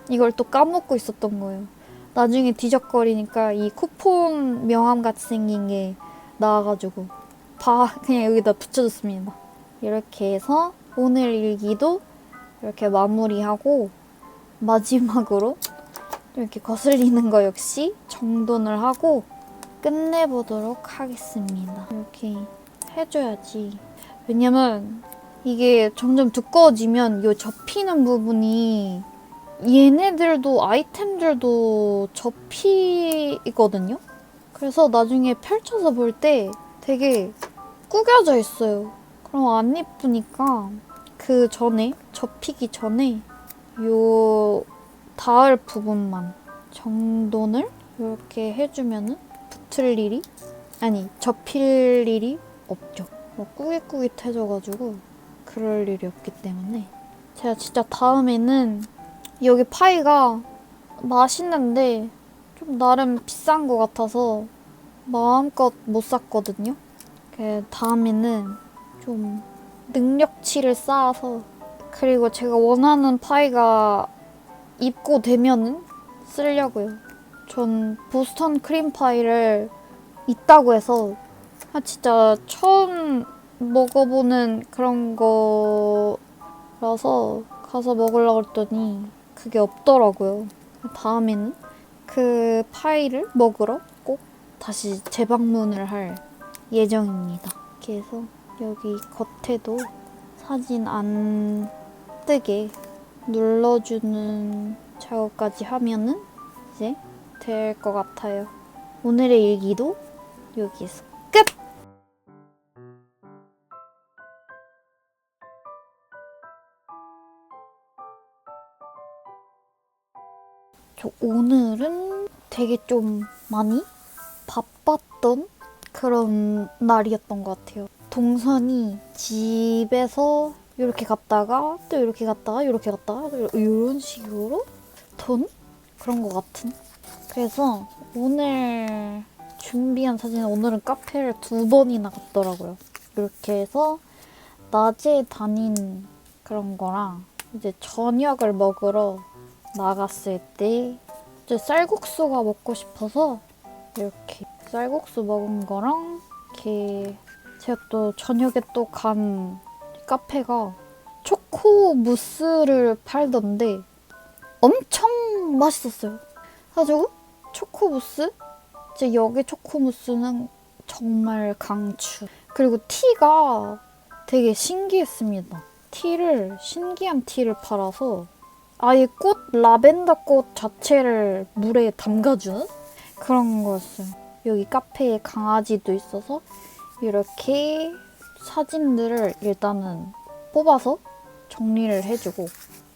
S1: 이걸 또 까먹고 있었던 거예요. 나중에 뒤적거리니까 이 쿠폰 명함같이 생긴 게 나와가지고 그냥 여기다 붙여줬습니다. 이렇게 해서 오늘 일기도 이렇게 마무리하고 마지막으로 이렇게 거슬리는 거 역시 정돈을 하고 끝내보도록 하겠습니다. 이렇게 해줘야지. 왜냐면 이게 점점 두꺼워지면 이 접히는 부분이 얘네들도 아이템들도 접히거든요. 그래서 나중에 펼쳐서 볼 때 되게 구겨져 있어요. 그럼 안 예쁘니까 그 전에 접히기 전에 요 닿을 부분만 정돈을 이렇게 해주면은 붙을 일이 접힐 일이 없죠. 뭐 꾸깃꾸깃해져가지고 그럴 일이 없기 때문에 제가 진짜 다음에는 여기 파이가 맛있는데 좀 나름 비싼 것 같아서 마음껏 못 샀거든요. 다음에는 좀 능력치를 쌓아서 그리고 제가 원하는 파이가 입고되면은 쓰려고요. 전 보스턴 크림파이를 있다고 해서 진짜 처음 먹어보는 그런 거라서 가서 먹으려고 했더니 그게 없더라고요. 다음에는 그 파이를 먹으러 꼭 다시 재방문을 할 예정입니다. 이렇게 해서 여기 겉에도 사진 안 뜨게 눌러주는 작업까지 하면은 이제 될 것 같아요. 오늘의 일기도 여기서 끝! 오늘은 되게 좀 많이 바빴던 그런 날이었던 것 같아요. 동선이 집에서 이렇게 갔다가 또 이렇게 갔다가 이렇게 갔다가 이런 식으로 돈? 그런 것 같은. 그래서 오늘 준비한 사진은 오늘은 카페를 2번이나 갔더라고요. 이렇게 해서 낮에 다닌 그런 거랑 이제 저녁을 먹으러 나갔을 때 이제 쌀국수가 먹고 싶어서 이렇게 쌀국수 먹은 거랑 이렇게 제가 또 저녁에 또 간 카페가 초코 무스를 팔던데 엄청 맛있었어요. 그래가지고 초코 무스? 이제 여기 초코 무스는 정말 강추. 그리고 티가 되게 신기했습니다. 신기한 티를 팔아서 아예 라벤더 꽃 자체를 물에 담가주는 그런 거였어요. 여기 카페에 강아지도 있어서 이렇게 사진들을 일단은 뽑아서 정리를 해주고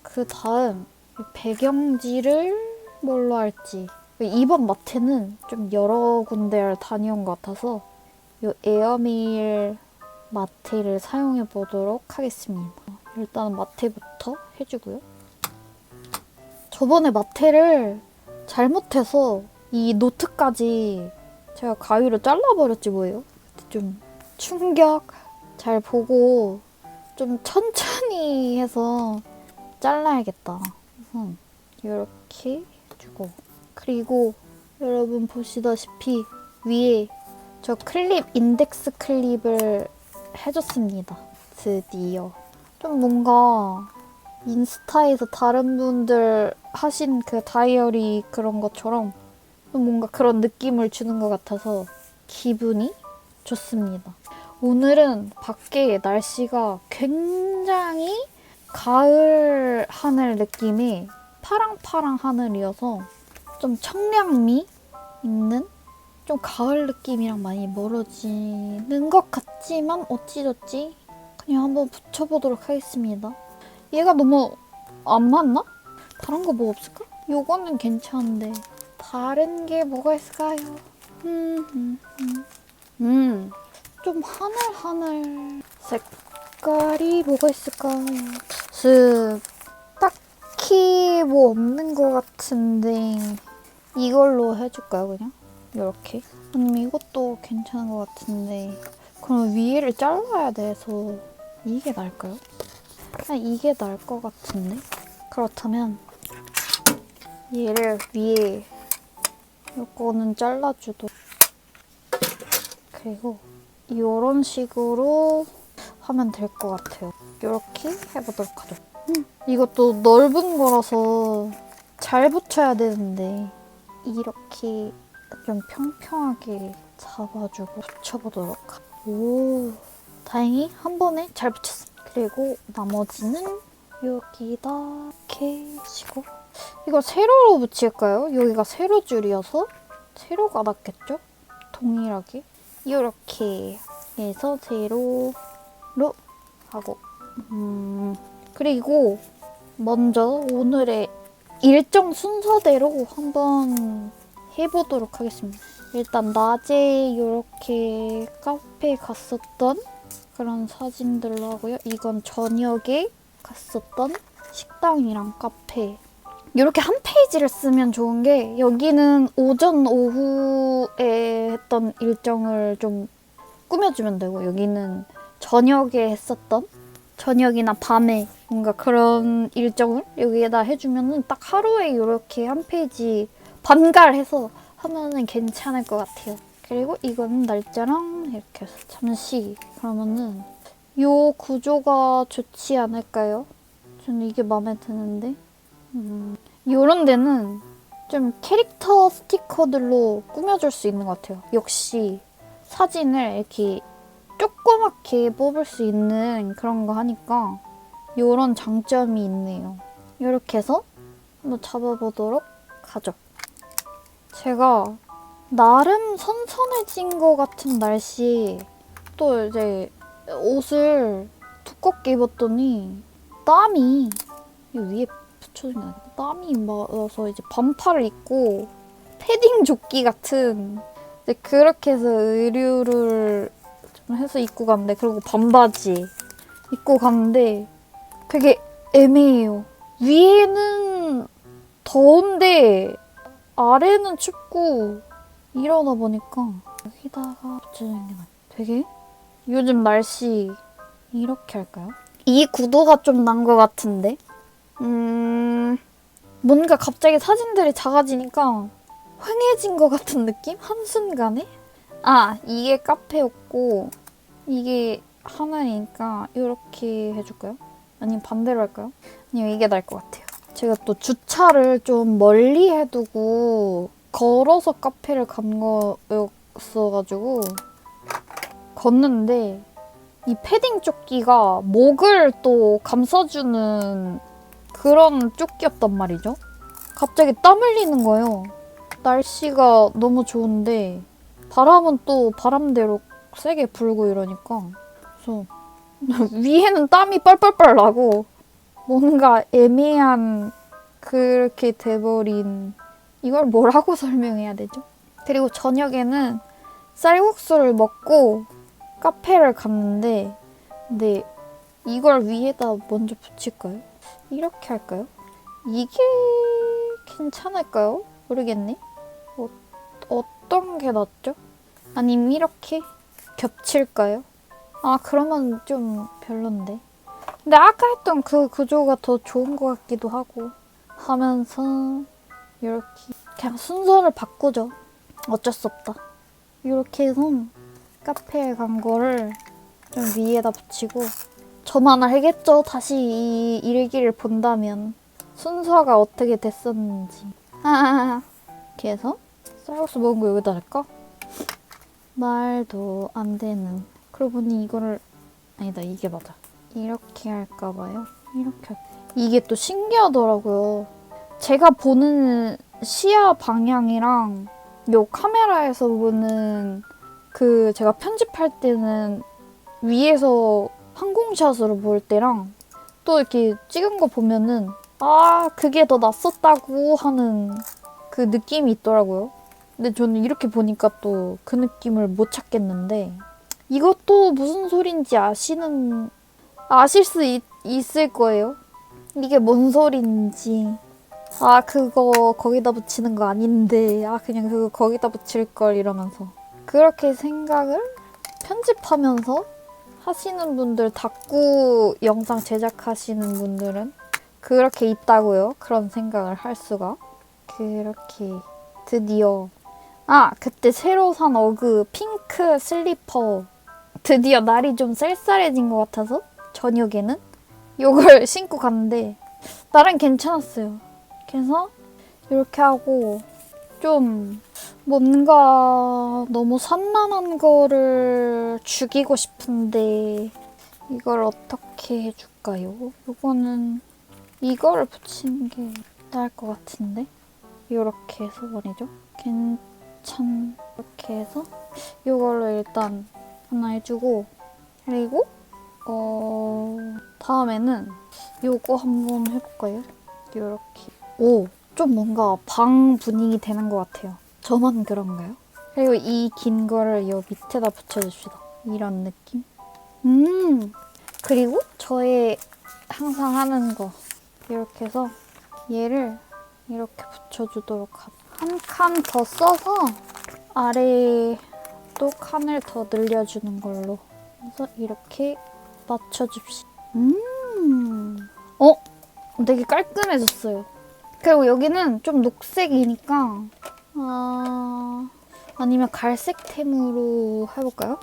S1: 그 다음 배경지를 뭘로 할지 이번 마트는 좀 여러 군데를 다녀온 것 같아서 이 에어메일 마테를 사용해 보도록 하겠습니다. 일단 마테부터 해주고요. 저번에 마테를 잘못해서 이 노트까지 제가 가위로 잘라버렸지 뭐예요. 좀 충격. 잘 보고 좀 천천히 해서 잘라야겠다. 그래서 이렇게 해주고 그리고 여러분 보시다시피 위에 저 인덱스 클립을 해줬습니다. 드디어. 좀 뭔가 인스타에서 다른 분들 하신 그 다이어리 그런 것처럼 좀 뭔가 그런 느낌을 주는 것 같아서 기분이 좋습니다. 오늘은 밖에 날씨가 굉장히 가을 하늘 느낌의 파랑파랑 하늘이어서 좀 청량미 있는 좀 가을 느낌이랑 많이 멀어지는 것 같지만 어찌저찌 그냥 한번 붙여보도록 하겠습니다. 얘가 너무 안 맞나? 다른 거 뭐 없을까? 요거는 괜찮은데 다른 게 뭐가 있을까요? 좀 하늘 색깔이 뭐가 있을까요? 딱히 뭐 없는 것 같은데 이걸로 해줄까요 그냥? 이렇게? 이것도 괜찮은 것 같은데 그럼 위에를 잘라야 돼서 이게 나을까요? 그냥 이게 나을 것 같은데? 그렇다면 얘를 위에 이거는 잘라주도록 그리고 이런 식으로 하면 될 것 같아요. 이렇게 해보도록 하죠. 이것도 넓은 거라서 잘 붙여야 되는데 이렇게 좀 평평하게 잡아주고 붙여보도록 하죠. 오, 다행히 한 번에 잘 붙였어. 그리고 나머지는 여기다 이렇게 치고 이거 세로로 붙일까요? 여기가 세로줄이어서 세로가 낫겠죠? 동일하게 이렇게 해서 세로로 하고 그리고 먼저 오늘의 일정 순서대로 한번 해보도록 하겠습니다. 일단 낮에 이렇게 카페에 갔었던 그런 사진들로 하고요. 이건 저녁에 갔었던 식당이랑 카페. 이렇게 한 페이지를 쓰면 좋은 게 여기는 오전, 오후에 했던 일정을 좀 꾸며주면 되고 여기는 저녁에 했었던 저녁이나 밤에 뭔가 그런 일정을 여기에다 해주면 딱 하루에 이렇게 한 페이지 반갈해서 하면은 괜찮을 것 같아요. 그리고 이거는 날짜랑 이렇게 해서 잠시 그러면은 요 구조가 좋지 않을까요? 저는 이게 마음에 드는데 요런 데는 좀 캐릭터 스티커들로 꾸며줄 수 있는 것 같아요. 역시 사진을 이렇게 조그맣게 뽑을 수 있는 그런 거 하니까 요런 장점이 있네요. 이렇게 해서 한번 잡아보도록 하죠. 제가 나름 선선해진 것 같은 날씨에 또 이제 옷을 두껍게 입었더니 땀이 이 위에 붙여주면 안 돼. 땀이 많아서 이제 반팔을 입고 패딩 조끼 같은 이제 그렇게 해서 의류를 좀 해서 입고 갔는데, 그리고 반바지 입고 갔는데 되게 애매해요. 위에는 더운데 아래는 춥고 이러다 보니까 여기다가 붙여주는 게 나아요. 되게 요즘 날씨 이렇게 할까요? 이 구도가 좀 난 것 같은데? 뭔가 갑자기 사진들이 작아지니까 휑해진 것 같은 느낌? 한순간에? 아, 이게 카페였고 이게 하나니까 이렇게 해줄까요? 아니면 반대로 할까요? 아니면 이게 나을 것 같아요. 제가 또 주차를 좀 멀리 해두고 걸어서 카페를 간 거였어가지고 걷는데 이 패딩 조끼가 목을 또 감싸주는 그런 조끼였단 말이죠. 갑자기 땀 흘리는 거예요. 날씨가 너무 좋은데 바람은 또 바람대로 세게 불고 이러니까 그래서 위에는 땀이 뻘뻘뻘 나고 뭔가 애매한 그렇게 돼버린, 이걸 뭐라고 설명해야 되죠? 그리고 저녁에는 쌀국수를 먹고 카페를 갔는데 근데 이걸 위에다 먼저 붙일까요? 이렇게 할까요? 이게 괜찮을까요? 모르겠네. 어떤 게 낫죠? 아니면 이렇게 겹칠까요? 아, 그러면 좀 별론데. 근데 아까 했던 그 구조가 더 좋은 것 같기도 하고 하면서 이렇게 그냥 순서를 바꾸죠. 어쩔 수 없다. 이렇게 해서 카페에 간 거를 좀 위에다 붙이고 저만 알겠죠? 다시 이 일기를 본다면 순서가 어떻게 됐었는지. 이렇게 해서 쌀국수 먹은 거 여기다 할까? 말도 안 되는. 그러고 보니 이거를 아니다, 이게 맞아. 이렇게 할까 봐요. 이렇게 이게 또 신기하더라고요. 제가 보는 시야 방향이랑 요 카메라에서 보는 그 제가 편집할 때는 위에서 항공샷으로 볼 때랑 또 이렇게 찍은 거 보면은 아, 그게 더 낫었다고 하는 그 느낌이 있더라고요. 근데 저는 이렇게 보니까 또 그 느낌을 못 찾겠는데 이것도 무슨 소린지 아실 수 있을 거예요. 이게 뭔 소린지. 아, 그거 거기다 붙이는 거 아닌데 아, 그냥 그거 거기다 붙일 걸 이러면서 그렇게 생각을 편집하면서 하시는 분들, 다꾸 영상 제작하시는 분들은 그렇게 있다고요. 그런 생각을 할 수가. 그렇게 드디어 그때 새로 산 어그 핑크 슬리퍼 드디어 날이 좀 쌀쌀해진 것 같아서 저녁에는 이걸 신고 갔는데 날은 괜찮았어요. 그래서 이렇게 하고 좀 뭔가 너무 산만한 거를 죽이고 싶은데 이걸 어떻게 해줄까요? 이거는 이거를 붙이는 게 나을 것 같은데 이렇게 해서 말이죠. 이렇게 해서 이걸로 일단 하나 해주고 그리고 다음에는 요거 한번 해볼까요? 이렇게 좀 뭔가 방 분위기 되는 것 같아요. 저만 그런가요? 그리고 이 긴 거를 요 밑에다 붙여줍시다. 이런 느낌? 그리고 저의 항상 하는 거 이렇게 해서 얘를 이렇게 붙여주도록 한 칸 더 써서 아래에 또 칸을 더 늘려주는 걸로 해서 이렇게 맞춰줍시다. 되게 깔끔해졌어요. 그리고 여기는 좀 녹색이니까 아니면 갈색템으로 해볼까요?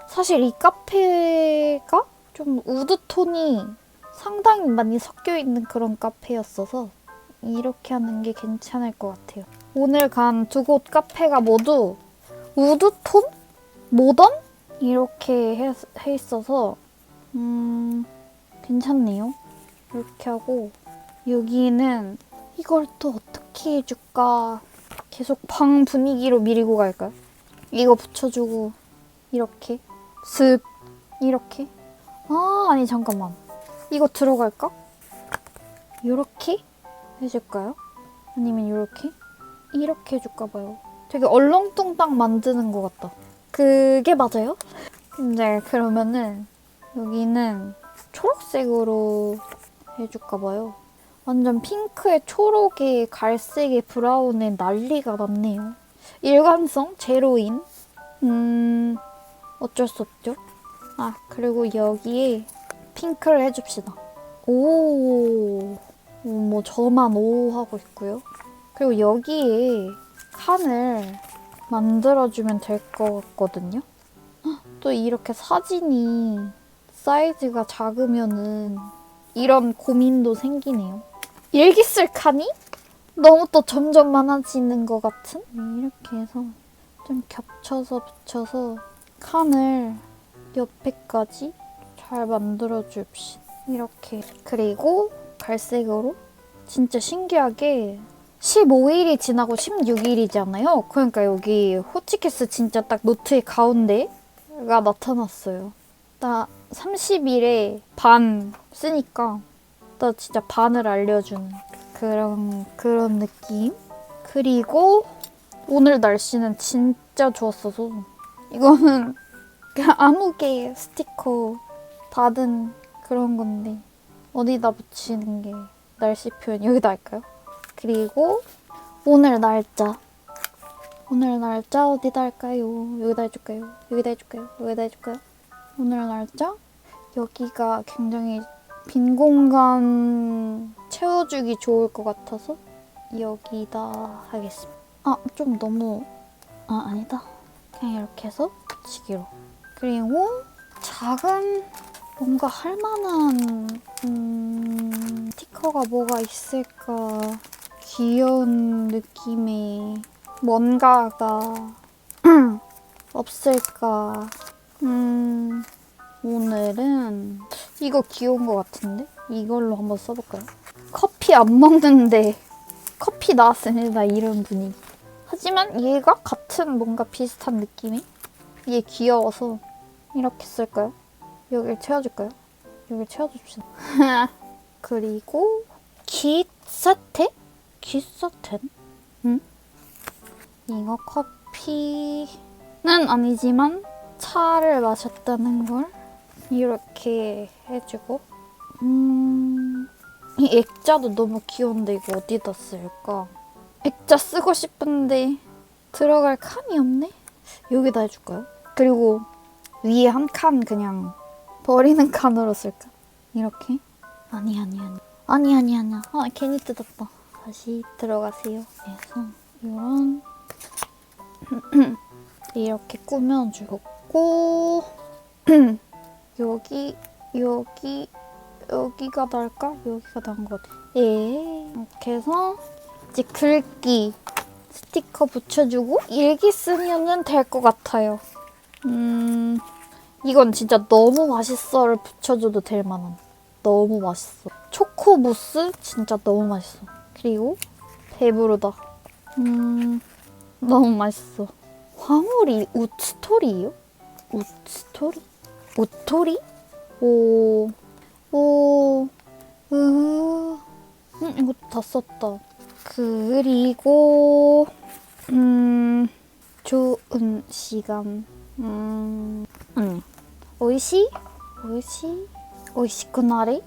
S1: 사실 이 카페가 좀 우드톤이 상당히 많이 섞여있는 그런 카페였어서 이렇게 하는 게 괜찮을 것 같아요. 오늘 간 두 곳 카페가 모두 우드톤? 모던? 이렇게 해 있어서 괜찮네요. 이렇게 하고 여기는 이걸 또 어떻게 해줄까? 계속 방 분위기로 밀고 갈까요? 이거 붙여주고 이렇게 습 이렇게 아니 잠깐만 이거 들어갈까? 이렇게 해줄까요? 아니면 이렇게? 이렇게 해줄까 봐요. 되게 얼렁뚱땅 만드는 것 같다. 그게 맞아요? 이제 그러면은 여기는 초록색으로 해줄까 봐요. 완전 핑크에 초록에 갈색에 브라운에 난리가 났네요. 일관성 제로인. 어쩔 수 없죠. 아, 그리고 여기에 핑크를 해줍시다. 오, 뭐 저만 오 하고 있고요. 그리고 여기에 칸을 만들어주면 될 것 같거든요. 또 이렇게 사진이 사이즈가 작으면은 이런 고민도 생기네요. 일기 쓸 칸이 너무 또 점점 많아지는 것 같은? 이렇게 해서 좀 겹쳐서 붙여서 칸을 옆에까지 잘 만들어줍시다. 이렇게. 그리고 갈색으로 진짜 신기하게 15일이 지나고 16일이잖아요. 그러니까 여기 호치키스 진짜 딱 노트의 가운데가 나타났어요. 나 30일에 반 쓰니까 나 진짜 반을 알려주는 그런 느낌. 그리고 오늘 날씨는 진짜 좋았어서 이거는 그냥 아무개 스티커 받은 그런 건데 어디다 붙이는 게 날씨 표현 여기다 할까요? 그리고 오늘 날짜 어디다 할까요? 여기다 해줄까요? 여기다 해줄까요? 여기다 해줄까요? 오늘 날짜 여기가 굉장히 빈 공간 채워주기 좋을 것 같아서 여기다 하겠습니다. 아, 좀 너무 아니다. 그냥 이렇게 해서 붙이기로. 그리고 작은 뭔가 할만한 스티커가 뭐가 있을까. 귀여운 느낌의 뭔가가 없을까. 오늘은 이거 귀여운 것 같은데? 이걸로 한번 써볼까요? 커피 안 먹는데 커피 나왔습니다. 이런 분이. 하지만 얘가 같은 뭔가 비슷한 느낌이? 얘 귀여워서 이렇게 쓸까요? 여기를 채워줄까요? 여기를 채워줍시다. 그리고 기사태? 기사텐? 응? 이거 커피는 아니지만 차를 마셨다는 걸 이렇게 해주고. 이 액자도 너무 귀여운데 이거 어디다 쓸까? 액자 쓰고 싶은데 들어갈 칸이 없네? 여기다 해줄까요? 그리고 위에 한 칸 그냥 버리는 칸으로 쓸까? 이렇게? 아니. 아, 괜히 뜯었다. 다시 들어가세요. 그래서 이런 이렇게 꾸며주고 여기가 나을까? 여기가 나은 것 같아. 예. 이렇게 해서 이제 글귀 스티커 붙여주고 일기 쓰면은 될 것 같아요. 이건 진짜 너무 맛있어를 붙여줘도 될 만한. 너무 맛있어. 초코 무스 진짜 너무 맛있어. 그리고 배부르다. 너무 맛있어. 황홀이 우스토리예요? 우스토리? 우토리? 이거 다 썼다. 그리고 좋은 시간. 오이시쿠나레?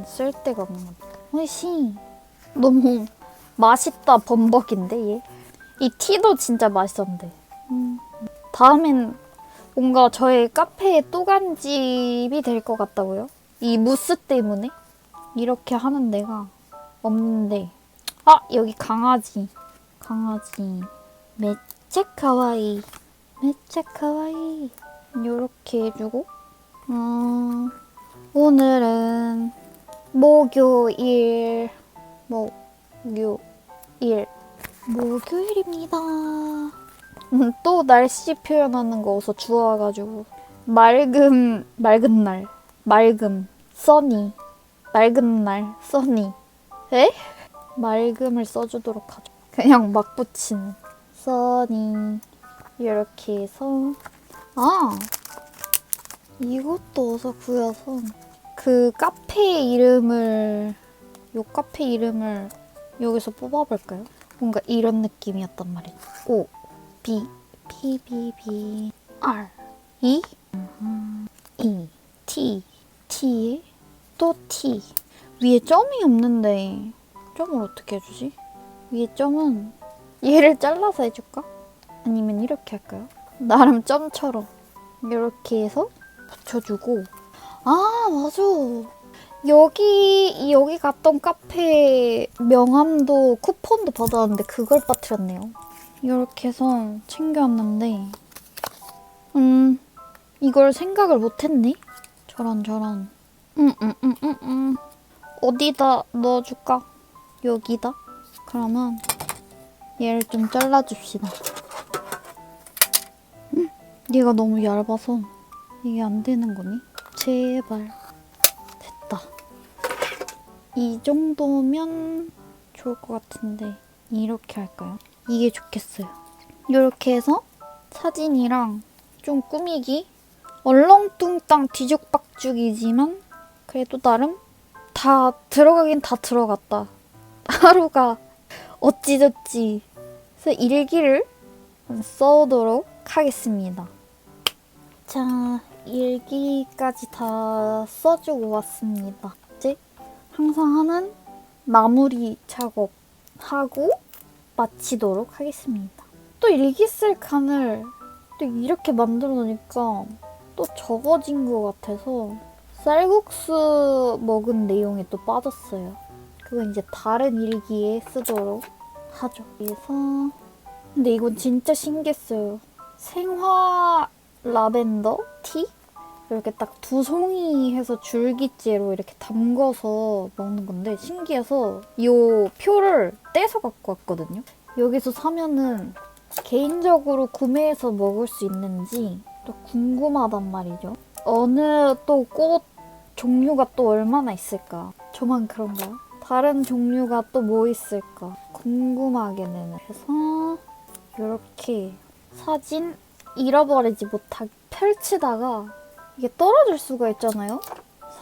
S1: 쓸 데가 없는 것 같아. 오이시. 너무 맛있다 범벅인데 얘. 이 티도 진짜 맛있었는데. 다음엔 뭔가 저의 카페의 또간집이 될 것 같다고요? 이 무스 때문에 이렇게 하는 데가 없는데. 아, 여기 강아지. 매짜 카와이. 이렇게 해주고. 오늘은 목요일입니다. 또 날씨 표현하는 거 어서 주워와가지고. 맑은 날. 써니. 맑은 날, 써니. 에? 맑음을 써주도록 하죠. 그냥 막 붙이는. 써니. 이렇게 해서. 아! 이것도 어서 구해서 그 카페 이름을 여기서 뽑아볼까요? 뭔가 이런 느낌이었단 말이죠. O, B, P, B, B, R, E, E, T, T, 또 T. 위에 점이 없는데 점을 어떻게 해주지? 위에 점은 얘를 잘라서 해줄까? 아니면 이렇게 할까요? 나름 점처럼 이렇게 해서 붙여주고. 아, 맞아. 여기 갔던 카페 명함도 쿠폰도 받았는데 그걸 빠뜨렸네요. 이렇게 해서 챙겨왔는데 이걸 생각을 못했네? 저런. 어디다 넣어줄까? 여기다? 그러면 얘를 좀 잘라줍시다. 얘가 너무 얇아서 이게 안 되는 거니? 제발. 됐다. 이 정도면 좋을 것 같은데 이렇게 할까요? 이게 좋겠어요. 이렇게 해서 사진이랑 좀 꾸미기 얼렁뚱땅 뒤죽박죽이지만 그래도 나름 다 들어가긴 다 들어갔다. 하루가 어찌저찌 그래서 일기를 써오도록 하겠습니다. 자, 일기까지 다 써주고 왔습니다. 이제 항상 하는 마무리 작업하고 마치도록 하겠습니다. 또 일기 쓸 칸을 또 이렇게 만들어 놓으니까 또 적어진 것 같아서 쌀국수 먹은 내용이 또 빠졌어요. 그건 이제 다른 일기에 쓰도록 하죠. 그래서 근데 이건 진짜 신기했어요. 생화 라벤더 티? 이렇게 딱 2송이 해서 줄기째로 이렇게 담궈서 먹는 건데 신기해서 이 표를 떼서 갖고 왔거든요. 여기서 사면은 개인적으로 구매해서 먹을 수 있는지 또 궁금하단 말이죠. 어느 또 꽃 종류가 또 얼마나 있을까? 저만 그런가요? 다른 종류가 또 뭐 있을까? 궁금하게 되는. 그래서 이렇게 사진 잃어버리지 못하게 펼치다가 이게 떨어질 수가 있잖아요?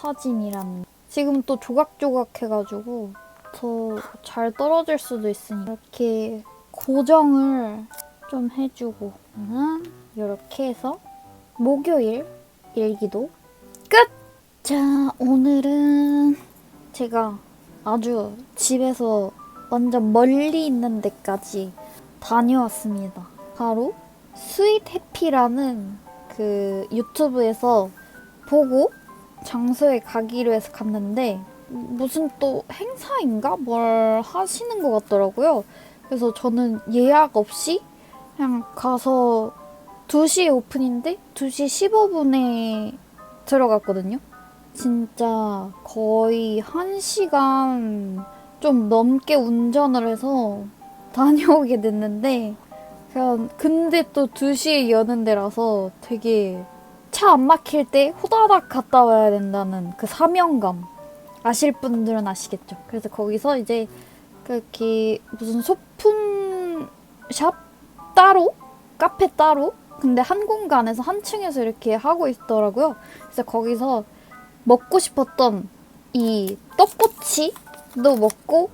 S1: 사진이라는. 지금 또 조각조각 해가지고 더 잘 떨어질 수도 있으니 이렇게 고정을 좀 해주고 이렇게 해서 목요일 일기도 끝! 자, 오늘은 제가 아주 집에서 완전 멀리 있는 데까지 다녀왔습니다. 바로 스윗 해피라는 그 유튜브에서 보고 장소에 가기로 해서 갔는데 무슨 또 행사인가 뭘 하시는 것 같더라고요. 그래서 저는 예약 없이 그냥 가서 2시에 오픈인데 2시 15분에 들어갔거든요. 진짜 거의 1시간 좀 넘게 운전을 해서 다녀오게 됐는데 그냥 근데 또 2시에 여는 데라서 되게 차 안 막힐 때 호다닥 갔다 와야 된다는 그 사명감 아실 분들은 아시겠죠. 그래서 거기서 이제 그렇게 무슨 소품샵 따로? 카페 따로? 근데 한 공간에서 한 층에서 이렇게 하고 있더라고요. 그래서 거기서 먹고 싶었던 이 떡꼬치도 먹고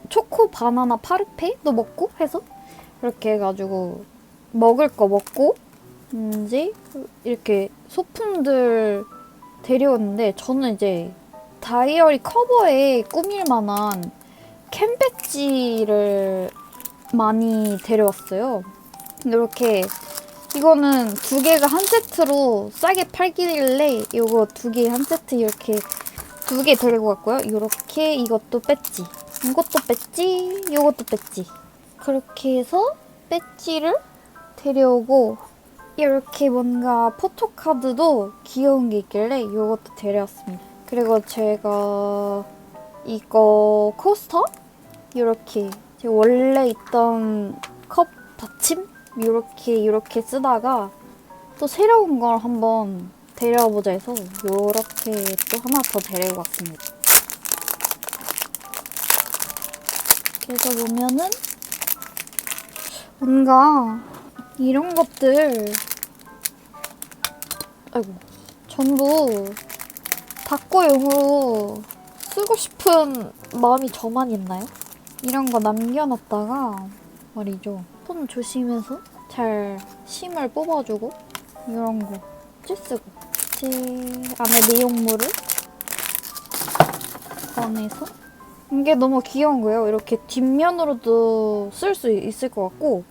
S1: 초코 바나나 파르페도 먹고 해서 이렇게 해가지고 먹을 거 먹고 이제 이렇게 소품들 데려오는데 저는 이제 다이어리 커버에 꾸밀 만한 캔 배지를 많이 데려왔어요. 이렇게 이거는 2개가 한 세트로 싸게 팔길래 이거 2개 한 세트 이렇게 2개 데리고 갔고요. 이렇게 이것도 배지, 이것도 배지, 이것도 배지. 그렇게 해서 배지를 데려오고 이렇게 뭔가 포토카드도 귀여운 게 있길래 이것도 데려왔습니다. 그리고 제가 이거 코스터 이렇게 제가 원래 있던 컵 받침 이렇게 쓰다가 또 새로운 걸 한번 데려보자 해서 이렇게 또 하나 더 데리고 왔습니다. 그래서 보면은 뭔가 이런 것들 아이고 전부 닭고용으로 쓰고 싶은 마음이 저만 있나요? 이런 거 남겨놨다가 말이죠. 손 조심해서 잘 심을 뽑아주고 이런 거 쓰고 제 안에 내용물을 꺼내서 이게 너무 귀여운 거예요. 이렇게 뒷면으로도 쓸 수 있을 것 같고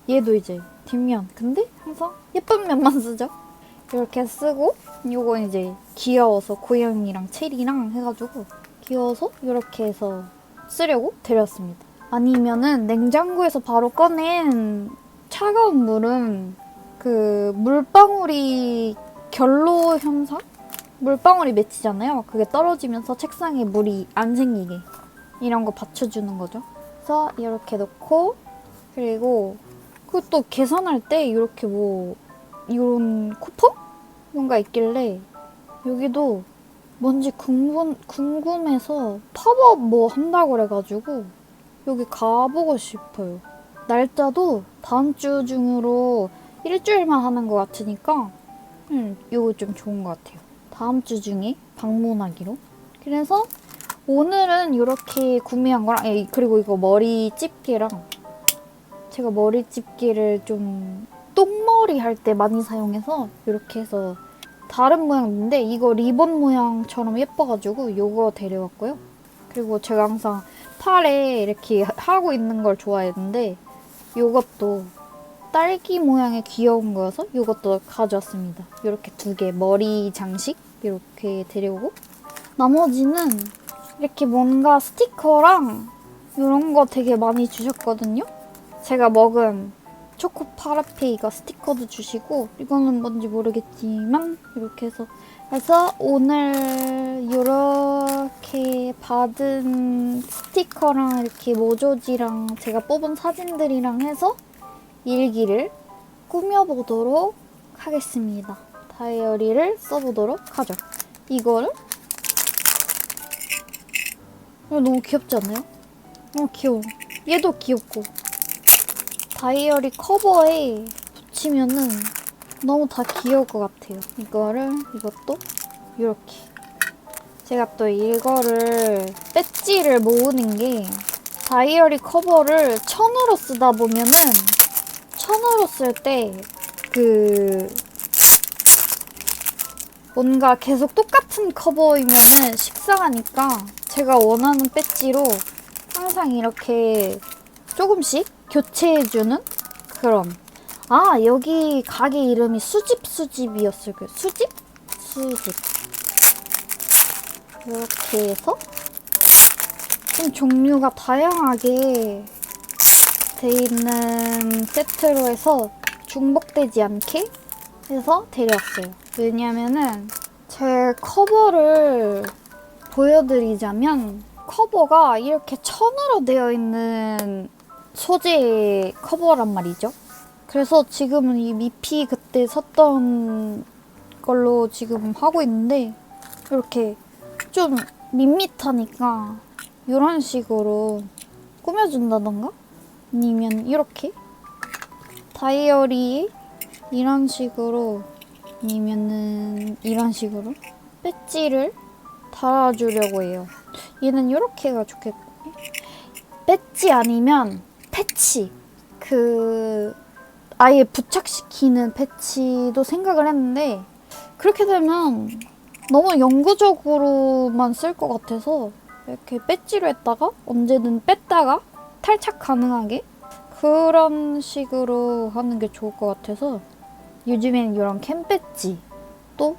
S1: 얘도 이제 뒷면. 근데 항상 예쁜 면만 쓰죠. 이렇게 쓰고 요건 이제 귀여워서 고양이랑 체리랑 해가지고 귀여워서 이렇게 해서 쓰려고 드렸습니다. 아니면은 냉장고에서 바로 꺼낸 차가운 물은 그 물방울이 결로 현상? 물방울이 맺히잖아요. 그게 떨어지면서 책상에 물이 안 생기게 이런 거 받쳐주는 거죠. 그래서 이렇게 넣고 그리고 그것도 계산할 때 이렇게 뭐 이런 쿠폰? 뭔가 있길래 여기도 뭔지 궁금해서 팝업 뭐 한다고 그래가지고 여기 가보고 싶어요. 날짜도 다음 주 중으로 일주일만 하는 것 같으니까 이거 좀 좋은 것 같아요. 다음 주 중에 방문하기로. 그래서 오늘은 이렇게 구매한 거랑 그리고 이거 머리 집게랑 제가 머리 집게를 좀 똥머리 할 때 많이 사용해서 이렇게 해서 다른 모양인데 이거 리본 모양처럼 예뻐가지고 이거 데려왔고요. 그리고 제가 항상 팔에 이렇게 하고 있는 걸 좋아했는데 이것도 딸기 모양의 귀여운 거여서 이것도 가져왔습니다. 이렇게 2개 머리 장식 이렇게 데려오고 나머지는 이렇게 뭔가 스티커랑 이런 거 되게 많이 주셨거든요. 제가 먹은 초코 파라페이가 스티커도 주시고 이거는 뭔지 모르겠지만 이렇게 해서 그래서 오늘 이렇게 받은 스티커랑 이렇게 모조지랑 제가 뽑은 사진들이랑 해서 일기를 꾸며보도록 하겠습니다. 다이어리를 써보도록 하죠. 이거를 너무 귀엽지 않나요? 너무 귀여워. 얘도 귀엽고 다이어리 커버에 붙이면은 너무 다 귀여울 것 같아요. 이것도 이렇게 제가 또 이거를 배지를 모으는 게 다이어리 커버를 천으로 쓰다 보면은 천으로 쓸 때 뭔가 계속 똑같은 커버이면은 식상하니까 제가 원하는 배지로 항상 이렇게 조금씩 교체해주는 그런. 여기 가게 이름이 수집이었을 거예요. 수집. 이렇게 해서 좀 종류가 다양하게 돼 있는 세트로 해서 중복되지 않게 해서 데려왔어요. 왜냐면은 제 커버를 보여드리자면 커버가 이렇게 천으로 되어 있는 소재의 커버란 말이죠. 그래서 지금은 이 미피 그때 샀던 걸로 지금 하고 있는데 이렇게 좀 밋밋하니까 이런 식으로 꾸며준다던가 아니면 이렇게 다이어리에 이런 식으로 아니면은 이런 식으로 배지를 달아주려고 해요. 얘는 이렇게가 좋겠고 배지 아니면 패치 아예 부착시키는 패치도 생각을 했는데 그렇게 되면 너무 영구적으로만 쓸 것 같아서 이렇게 배지로 했다가 언제든 뺐다가 탈착 가능하게 그런 식으로 하는 게 좋을 것 같아서 요즘엔 이런 캠 배지 또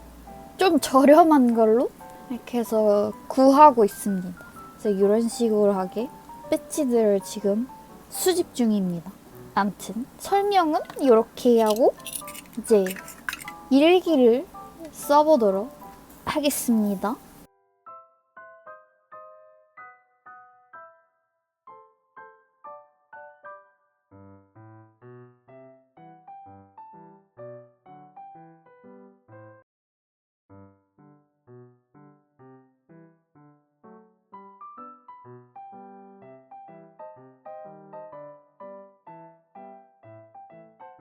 S1: 좀 저렴한 걸로 이렇게 해서 구하고 있습니다. 그래서 이런 식으로 하게 배지들을 지금 수집 중입니다. 암튼 설명은 이렇게 하고 이제 일기를 써보도록 하겠습니다.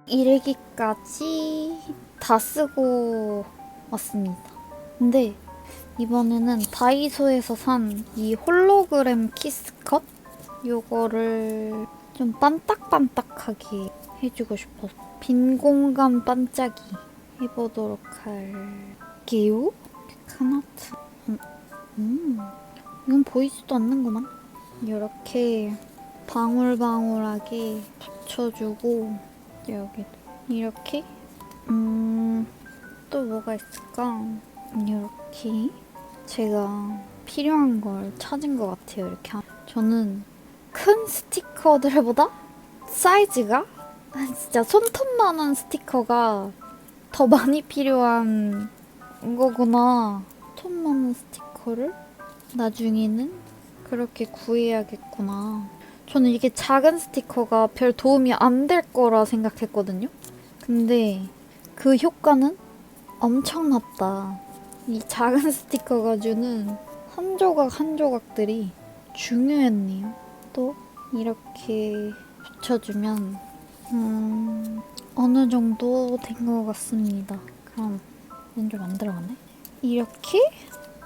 S1: 일기까지 다 쓰고 왔습니다. 근데 이번에는 다이소에서 산 이 홀로그램 키스컷? 요거를 좀 반딱반딱하게 해주고 싶어서 빈 공간 반짝이 해보도록 할게요. 카나트. 이건 보이지도 않는구만. 이렇게 방울방울하게 붙여주고 여기도 이렇게 또 뭐가 있을까? 이렇게 제가 필요한 걸 찾은 것 같아요. 이렇게 저는 큰 스티커들보다 사이즈가 진짜 손톱만한 스티커가 더 많이 필요한 거구나. 손톱만한 스티커를 나중에는 그렇게 구해야겠구나. 저는 이게 작은 스티커가 별 도움이 안 될 거라 생각했거든요. 근데 그 효과는 엄청났다. 이 작은 스티커가 주는 한 조각 한 조각들이 중요했네요. 또 이렇게 붙여주면 어느 정도 된 것 같습니다. 그럼 좀 안 들어가네? 이렇게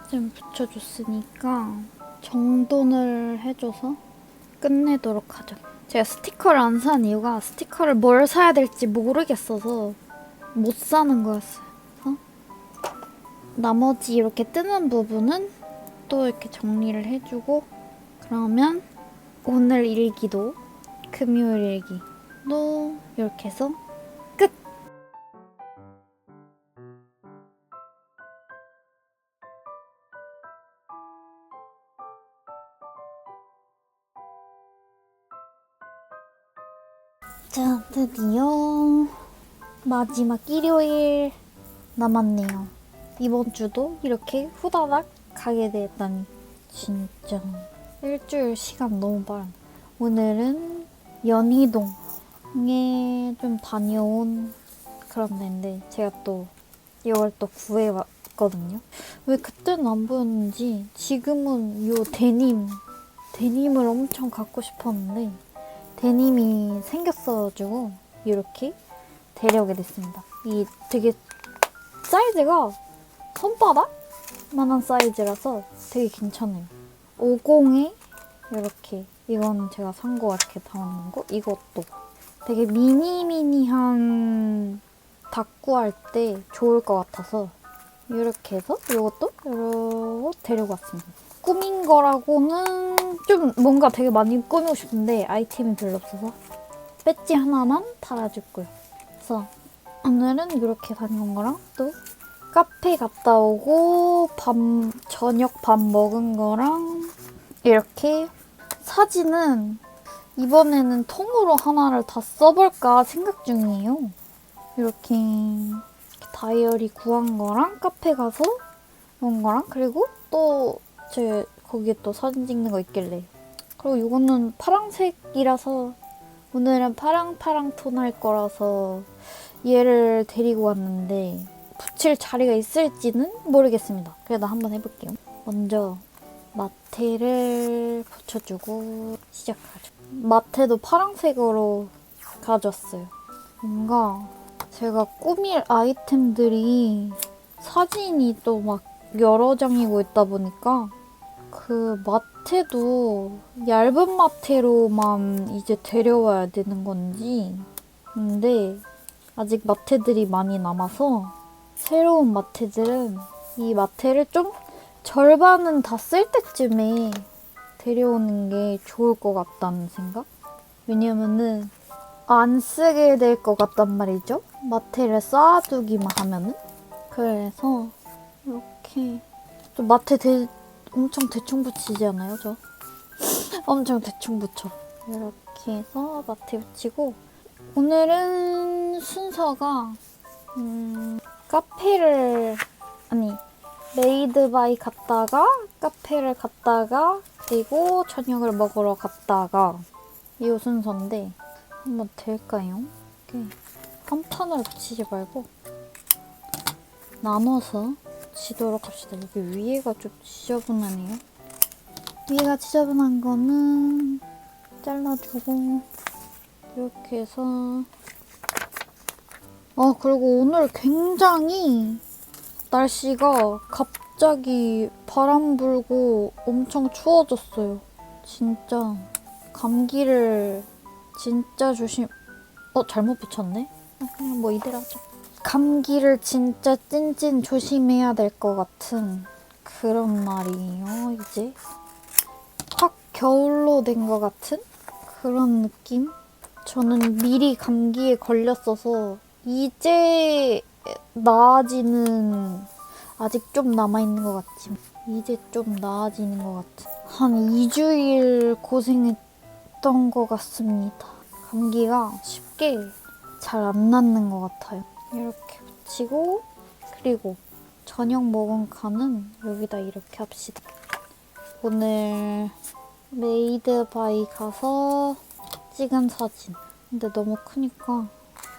S1: 좀 붙여줬으니까 정돈을 해줘서 끝내도록 하죠. 제가 스티커를 안 산 이유가 스티커를 뭘 사야 될지 모르겠어서 못 사는 거였어요. 그래서 나머지 이렇게 뜨는 부분은 또 이렇게 정리를 해주고 그러면 오늘 일기도 금요일 일기도 이렇게 해서 끝! 자, 드디어 마지막 일요일 남았네요. 이번 주도 이렇게 후다닥 가게 됐다니 진짜 일주일 시간 너무 빠르네. 오늘은 연희동에 좀 다녀온 그런 데인데 제가 또 이걸 또 구해왔거든요. 왜 그때는 안 보였는지 지금은 요 데님을 엄청 갖고 싶었는데 데님이 생겼어가지고 이렇게 데려오게 됐습니다. 이 되게 사이즈가 손바닥만한 사이즈라서 되게 괜찮아요. 50에 이렇게 이건 제가 산 거 이렇게 담아놓은 거 이것도 되게 미니미니한 닦구할 때 좋을 것 같아서 이렇게 해서 이것도 이러고 데리고 왔습니다. 꾸민 거라고는 좀 뭔가 되게 많이 꾸미고 싶은데 아이템이 별로 없어서 배지 하나만 달아줄 거예요. 그래서 오늘은 이렇게 다녀온 거랑 또 카페 갔다 오고 저녁 밥 먹은 거랑 이렇게 사진은 이번에는 통으로 하나를 다 써볼까 생각 중이에요. 이렇게 다이어리 구한 거랑 카페 가서 온 거랑 그리고 또 제 거기에 또 사진 찍는 거 있길래 그리고 이거는 파란색이라서 오늘은 파랑파랑 톤 할 거라서 얘를 데리고 왔는데 붙일 자리가 있을지는 모르겠습니다. 그래도 한번 해볼게요. 먼저 마테를 붙여주고 시작하죠. 마테도 파란색으로 가져왔어요. 뭔가 제가 꾸밀 아이템들이 사진이 또 막 여러 장이고 있다 보니까 그 마테도 얇은 마테로만 이제 데려와야 되는 건지 근데 아직 마테들이 많이 남아서 새로운 마테들은 이 마테를 좀 절반은 다 쓸 때쯤에 데려오는 게 좋을 것 같다는 생각? 왜냐면은 안 쓰게 될 것 같단 말이죠? 마테를 쌓아두기만 하면은 그래서 이렇게 좀 마테 엄청 대충 붙이지 않아요, 저? 엄청 대충 붙여. 이렇게 해서 마테 붙이고 오늘은 순서가 메이드 바이 갔다가 카페를 갔다가 그리고 저녁을 먹으러 갔다가 이 순서인데 한번 될까요? 이렇게 한 판을 붙이지 말고 나눠서 붙이도록 합시다. 여기 위에가 좀 지저분하네요. 위에가 지저분한 거는 잘라주고 이렇게 해서 그리고 오늘 굉장히 날씨가 갑자기 바람 불고 엄청 추워졌어요. 진짜 감기를 진짜 잘못 붙였네? 그냥 뭐 이대로 하자. 감기를 진짜 찐찐 조심해야 될 것 같은 그런 날이에요. 이제 확 겨울로 된 것 같은 그런 느낌? 저는 미리 감기에 걸렸어서 이제 나아지는, 아직 좀 남아있는 것 같지만 이제 좀 나아지는 것 같은, 한 2주일 고생했던 것 같습니다. 감기가 쉽게 잘 안 낫는 것 같아요. 이렇게 붙이고, 그리고 저녁 먹은 칸은 여기다 이렇게 합시다. 오늘 메이드 바이 가서 찍은 사진. 근데 너무 크니까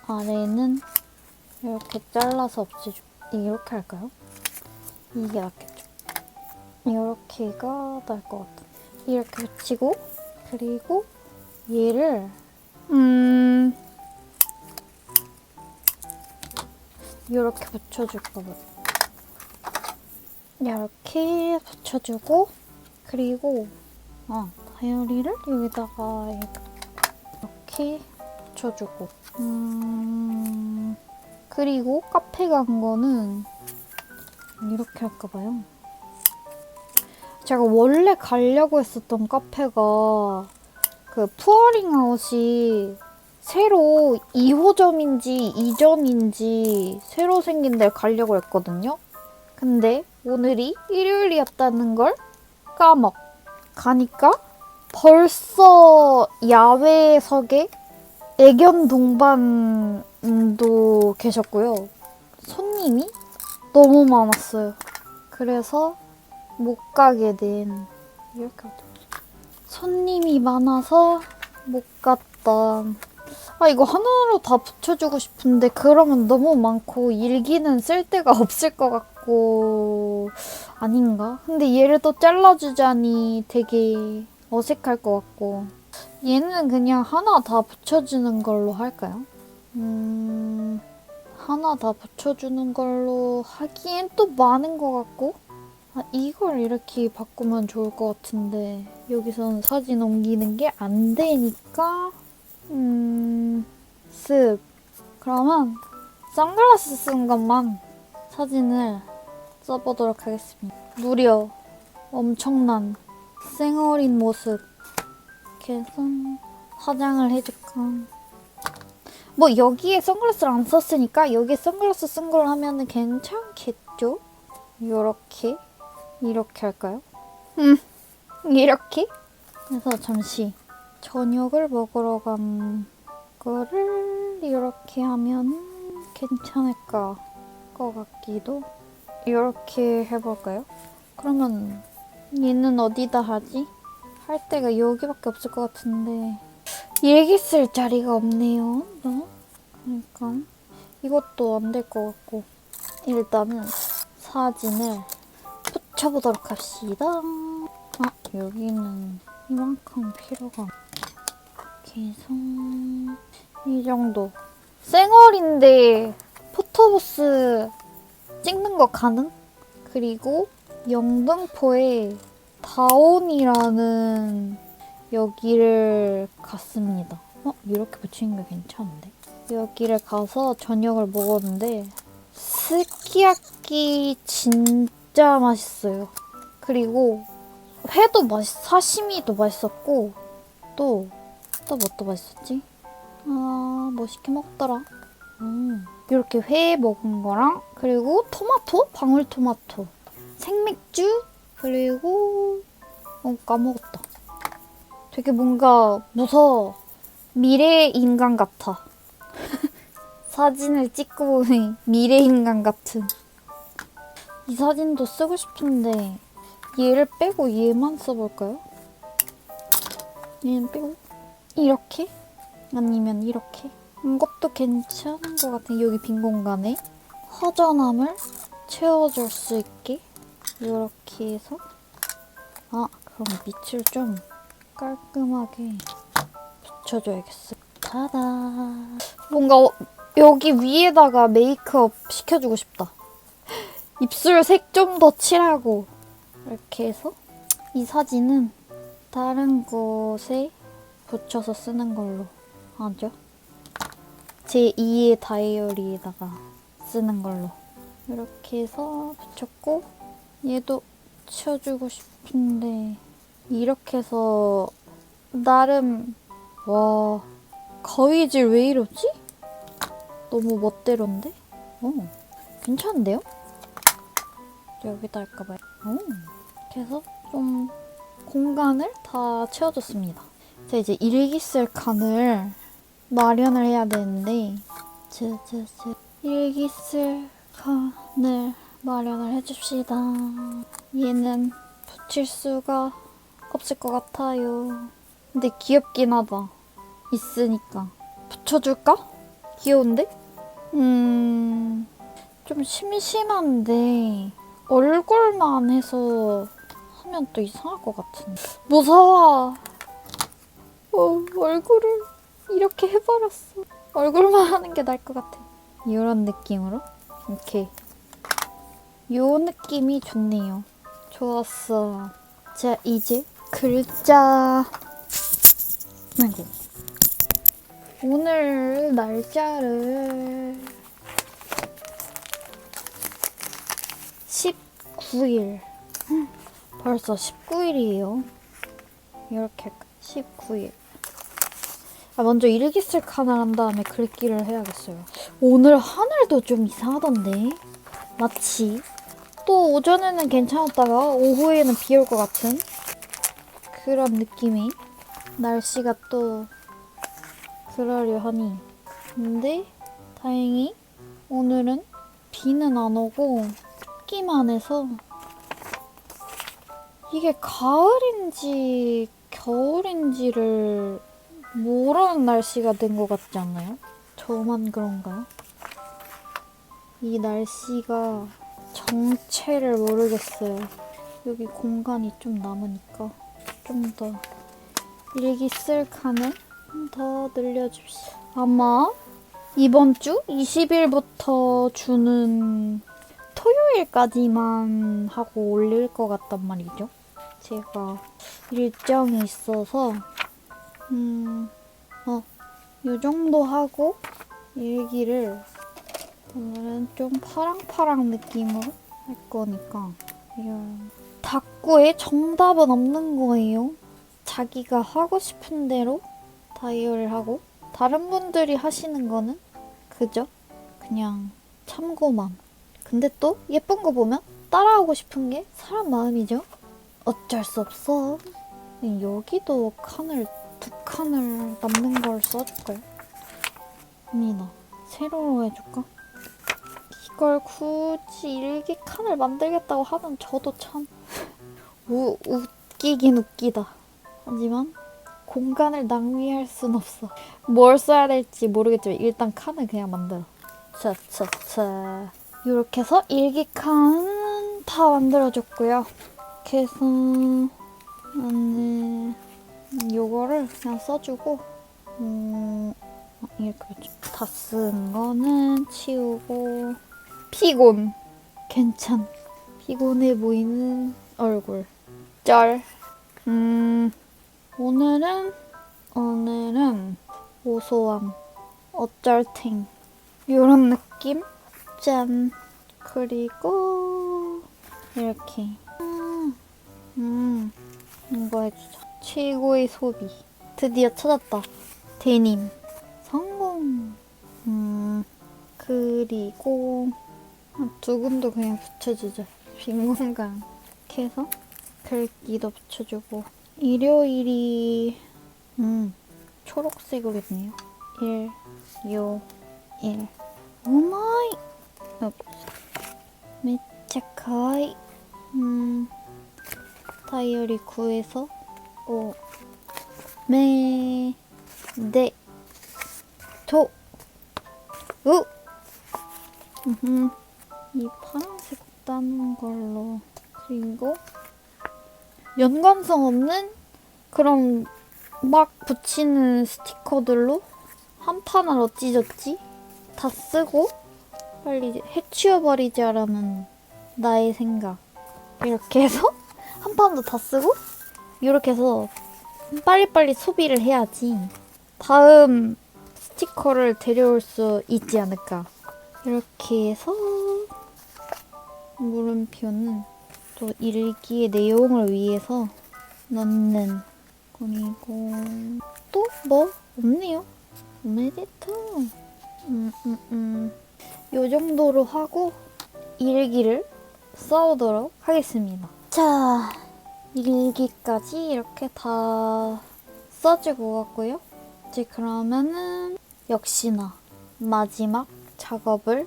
S1: 아래는 이렇게 잘라서 없애줘. 이렇게 할까요? 이게 낫겠죠. 이렇게가 나을 것 같아. 이렇게 붙이고, 그리고 얘를 이렇게 붙여줄까 봐. 이렇게 붙여주고, 그리고 다이어리를 여기다가 이렇게 붙여주고, 그리고 카페 간 거는 이렇게 할까 봐요. 제가 원래 가려고 했었던 카페가 그 푸어링 아웃이 새로 2호점인지 이전인지 새로 생긴 데 가려고 했거든요. 근데 오늘이 일요일이었다는 걸 가니까 벌써 야외석에 애견 동반도 계셨고요. 손님이 너무 많았어요. 그래서 못 가게 된, 이렇게 하자. 손님이 많아서 못 갔다. 이거 하나로 다 붙여주고 싶은데 그러면 너무 많고 일기는 쓸 데가 없을 것 같고, 아닌가? 근데 얘를 또 잘라주자니 되게 어색할 것 같고, 얘는 그냥 하나 다 붙여주는 걸로 할까요? 하나 다 붙여주는 걸로 하기엔 또 많은 것 같고, 이걸 이렇게 바꾸면 좋을 것 같은데 여기서는 사진 옮기는 게 안 되니까 그러면 선글라스 쓴 것만 사진을 써보도록 하겠습니다. 무려 엄청난 쌩얼인 모습. 이렇게 해서 화장을 해줄까. 뭐 여기에 선글라스를 안 썼으니까 여기에 선글라스 쓴 걸 하면 괜찮겠죠? 이렇게 할까요? 이렇게? 그래서 잠시 저녁을 먹으러 간 거를 이렇게 하면 괜찮을까 것 같기도. 이렇게 해볼까요? 그러면 얘는 어디다 하지? 할 데가 여기밖에 없을 것 같은데 일기 쓸 자리가 없네요. 그러니까 이것도 안 될 것 같고, 일단은 사진을 붙여보도록 합시다. 여기는 이만큼 필요가 이렇게 해서 이 정도. 쌩얼인데 포토부스 찍는 거 가능? 그리고 영등포에 다온이라는 여기를 갔습니다. 이렇게 붙이는 게 괜찮은데? 여기를 가서 저녁을 먹었는데 스키야키 진짜 맛있어요. 그리고 회도 사시미도 맛있었고, 또 뭐 맛있었지? 뭐 시켜 먹더라? 이렇게 회 먹은 거랑, 그리고 토마토? 방울토마토, 생맥주, 그리고 까먹었다. 되게 뭔가 무서워. 미래 인간 같아. 사진을 찍고 보니 미래 인간 같은. 이 사진도 쓰고 싶은데 얘를 빼고 얘만 써볼까요? 얘는 빼고 이렇게? 아니면 이렇게? 이것도 괜찮은 것 같아요. 여기 빈 공간에 허전함을 채워줄 수 있게 이렇게 해서, 그럼 밑을 좀 깔끔하게 붙여줘야겠어. 타다. 뭔가 여기 위에다가 메이크업 시켜주고 싶다. 입술 색 좀 더 칠하고 이렇게 해서 이 사진은 다른 곳에 붙여서 쓰는 걸로 하죠. 제 2의 다이어리에다가 쓰는 걸로 이렇게 해서 붙였고 얘도 치워주고 싶은데 이렇게 해서 나름 와 거위질 왜 이러지? 너무 멋대로인데? 괜찮은데요? 여기다 할까봐요. 이렇게 해서 좀 공간을 다 채워줬습니다. 자 이제 일기 쓸 칸을 마련을 해야 되는데 일기 쓸 칸을 마련을 해줍시다. 얘는 붙일 수가 없을 것 같아요. 근데 귀엽긴 하다. 있으니까 붙여줄까? 귀여운데? 좀 심심한데 얼굴만 해서 하면 또 이상할 것 같은데. 무서워. 얼굴을 이렇게 해버렸어. 얼굴만 하는 게 나을 것 같아. 이런 느낌으로 이렇게 요 느낌이 좋네요. 좋았어. 자 이제 글자. 아이고. 오늘 날짜를 19일. 벌써 19일이에요. 이렇게 19일. 먼저 일기 쓸 칸을 한 다음에 글귀를 해야겠어요. 오늘 하늘도 좀 이상하던데. 마치 또 오전에는 괜찮았다가 오후에는 비 올 것 같은 그런 느낌이. 날씨가 또 그러려 하니. 근데 다행히 오늘은 비는 안 오고 춥기만 해서 이게 가을인지 겨울인지를 모르는 날씨가 된 것 같지 않나요? 저만 그런가요? 이 날씨가 정체를 모르겠어요. 여기 공간이 좀 남으니까 좀 더 일기 쓸 칸을 더 늘려줍시다. 아마 이번 주 20일부터 주는 토요일까지만 하고 올릴 것 같단 말이죠. 제가 일정이 있어서 요 정도 하고 일기를 오늘은 좀 파랑파랑 느낌으로 할 거니까 이런 탁구에 정답은 없는 거예요. 자기가 하고 싶은 대로 다이어리를 하고 다른 분들이 하시는 거는 그저 그냥 참고만. 근데 또 예쁜 거 보면 따라하고 싶은 게 사람 마음이죠. 어쩔 수 없어. 여기도 칸을 2칸을 남는 걸 써줄까요? 아니다. 세로로 해줄까? 이걸 굳이 일기 칸을 만들겠다고 하면 저도 참 웃기긴 웃기다. 하지만 공간을 낭비할 순 없어. 뭘 써야 될지 모르겠지만 일단 칸을 그냥 만들어. 차차차. 이렇게 해서 일기 칸 다 만들어줬고요. 이렇게 해서 요거를 그냥 써주고 이렇게 다 쓴 거는 치우고. 피곤. 괜찮. 피곤해 보이는 얼굴. 쩔. 오늘은 오소함. 어쩔탱. 요런 느낌? 짠. 그리고 이렇게 이거 해주자. 최고의 소비. 드디어 찾았다. 데님. 성공. 그리고 두근도 그냥 붙여주자. 빈 공간. 이렇게 해서 글귀도 붙여주고. 일요일이 초록색으로 했네요. 1 오마이. 매차 카와이. 다이어리 9에서 이 파란색 따는 걸로. 그리고 연관성 없는 그런 막 붙이는 스티커들로 한 판을 어찌저찌 다 쓰고 빨리 해치워버리자라는 나의 생각. 이렇게 해서 한 판도 다 쓰고 이렇게 해서 빨리빨리 소비를 해야지 다음 스티커를 데려올 수 있지 않을까. 이렇게 해서 물음표는 또 일기의 내용을 위해서 넣는 그리고 또 뭐 없네요. 오메데토. 요 정도로 하고 일기를 써오도록 하겠습니다. 자, 일기까지 이렇게 다 써주고 갔고요. 이제 그러면은 역시나 마지막 작업을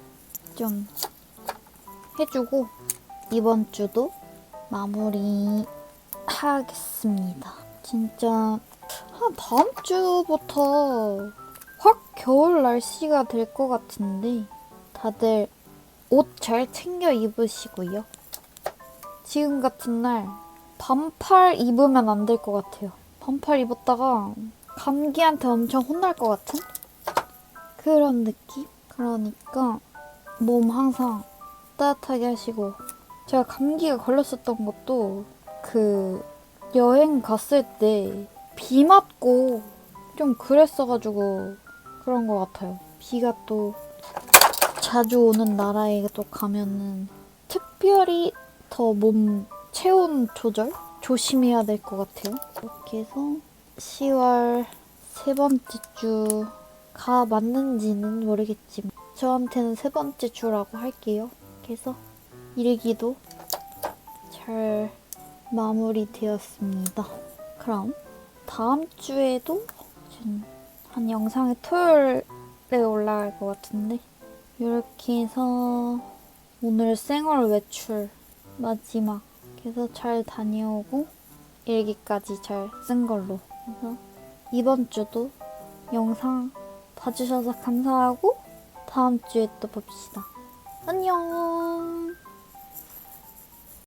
S1: 좀 해주고 이번 주도 마무리 하겠습니다. 진짜 한 다음 주부터 확 겨울 날씨가 될 것 같은데 다들 옷 잘 챙겨 입으시고요. 지금 같은 날 반팔 입으면 안 될 것 같아요. 반팔 입었다가 감기한테 엄청 혼날 것 같은 그런 느낌? 그러니까 몸 항상 따뜻하게 하시고 제가 감기가 걸렸었던 것도 그 여행 갔을 때 비 맞고 좀 그랬어가지고 그런 것 같아요. 비가 또 자주 오는 나라에 또 가면은 특별히 더 몸 체온 조절 조심해야 될 것 같아요. 이렇게 해서 10월 세 번째 주가 맞는지는 모르겠지만 저한테는 세 번째 주라고 할게요. 그래서 일기도 잘 마무리되었습니다. 그럼 다음 주에도 한 영상이 토요일에 올라갈 것 같은데 이렇게 해서 오늘 생얼 외출 마지막 해서 잘 다녀오고 일기까지 잘 쓴 걸로 해서 이번 주도 영상 봐주셔서 감사하고 다음 주에 또 봅시다. 안녕.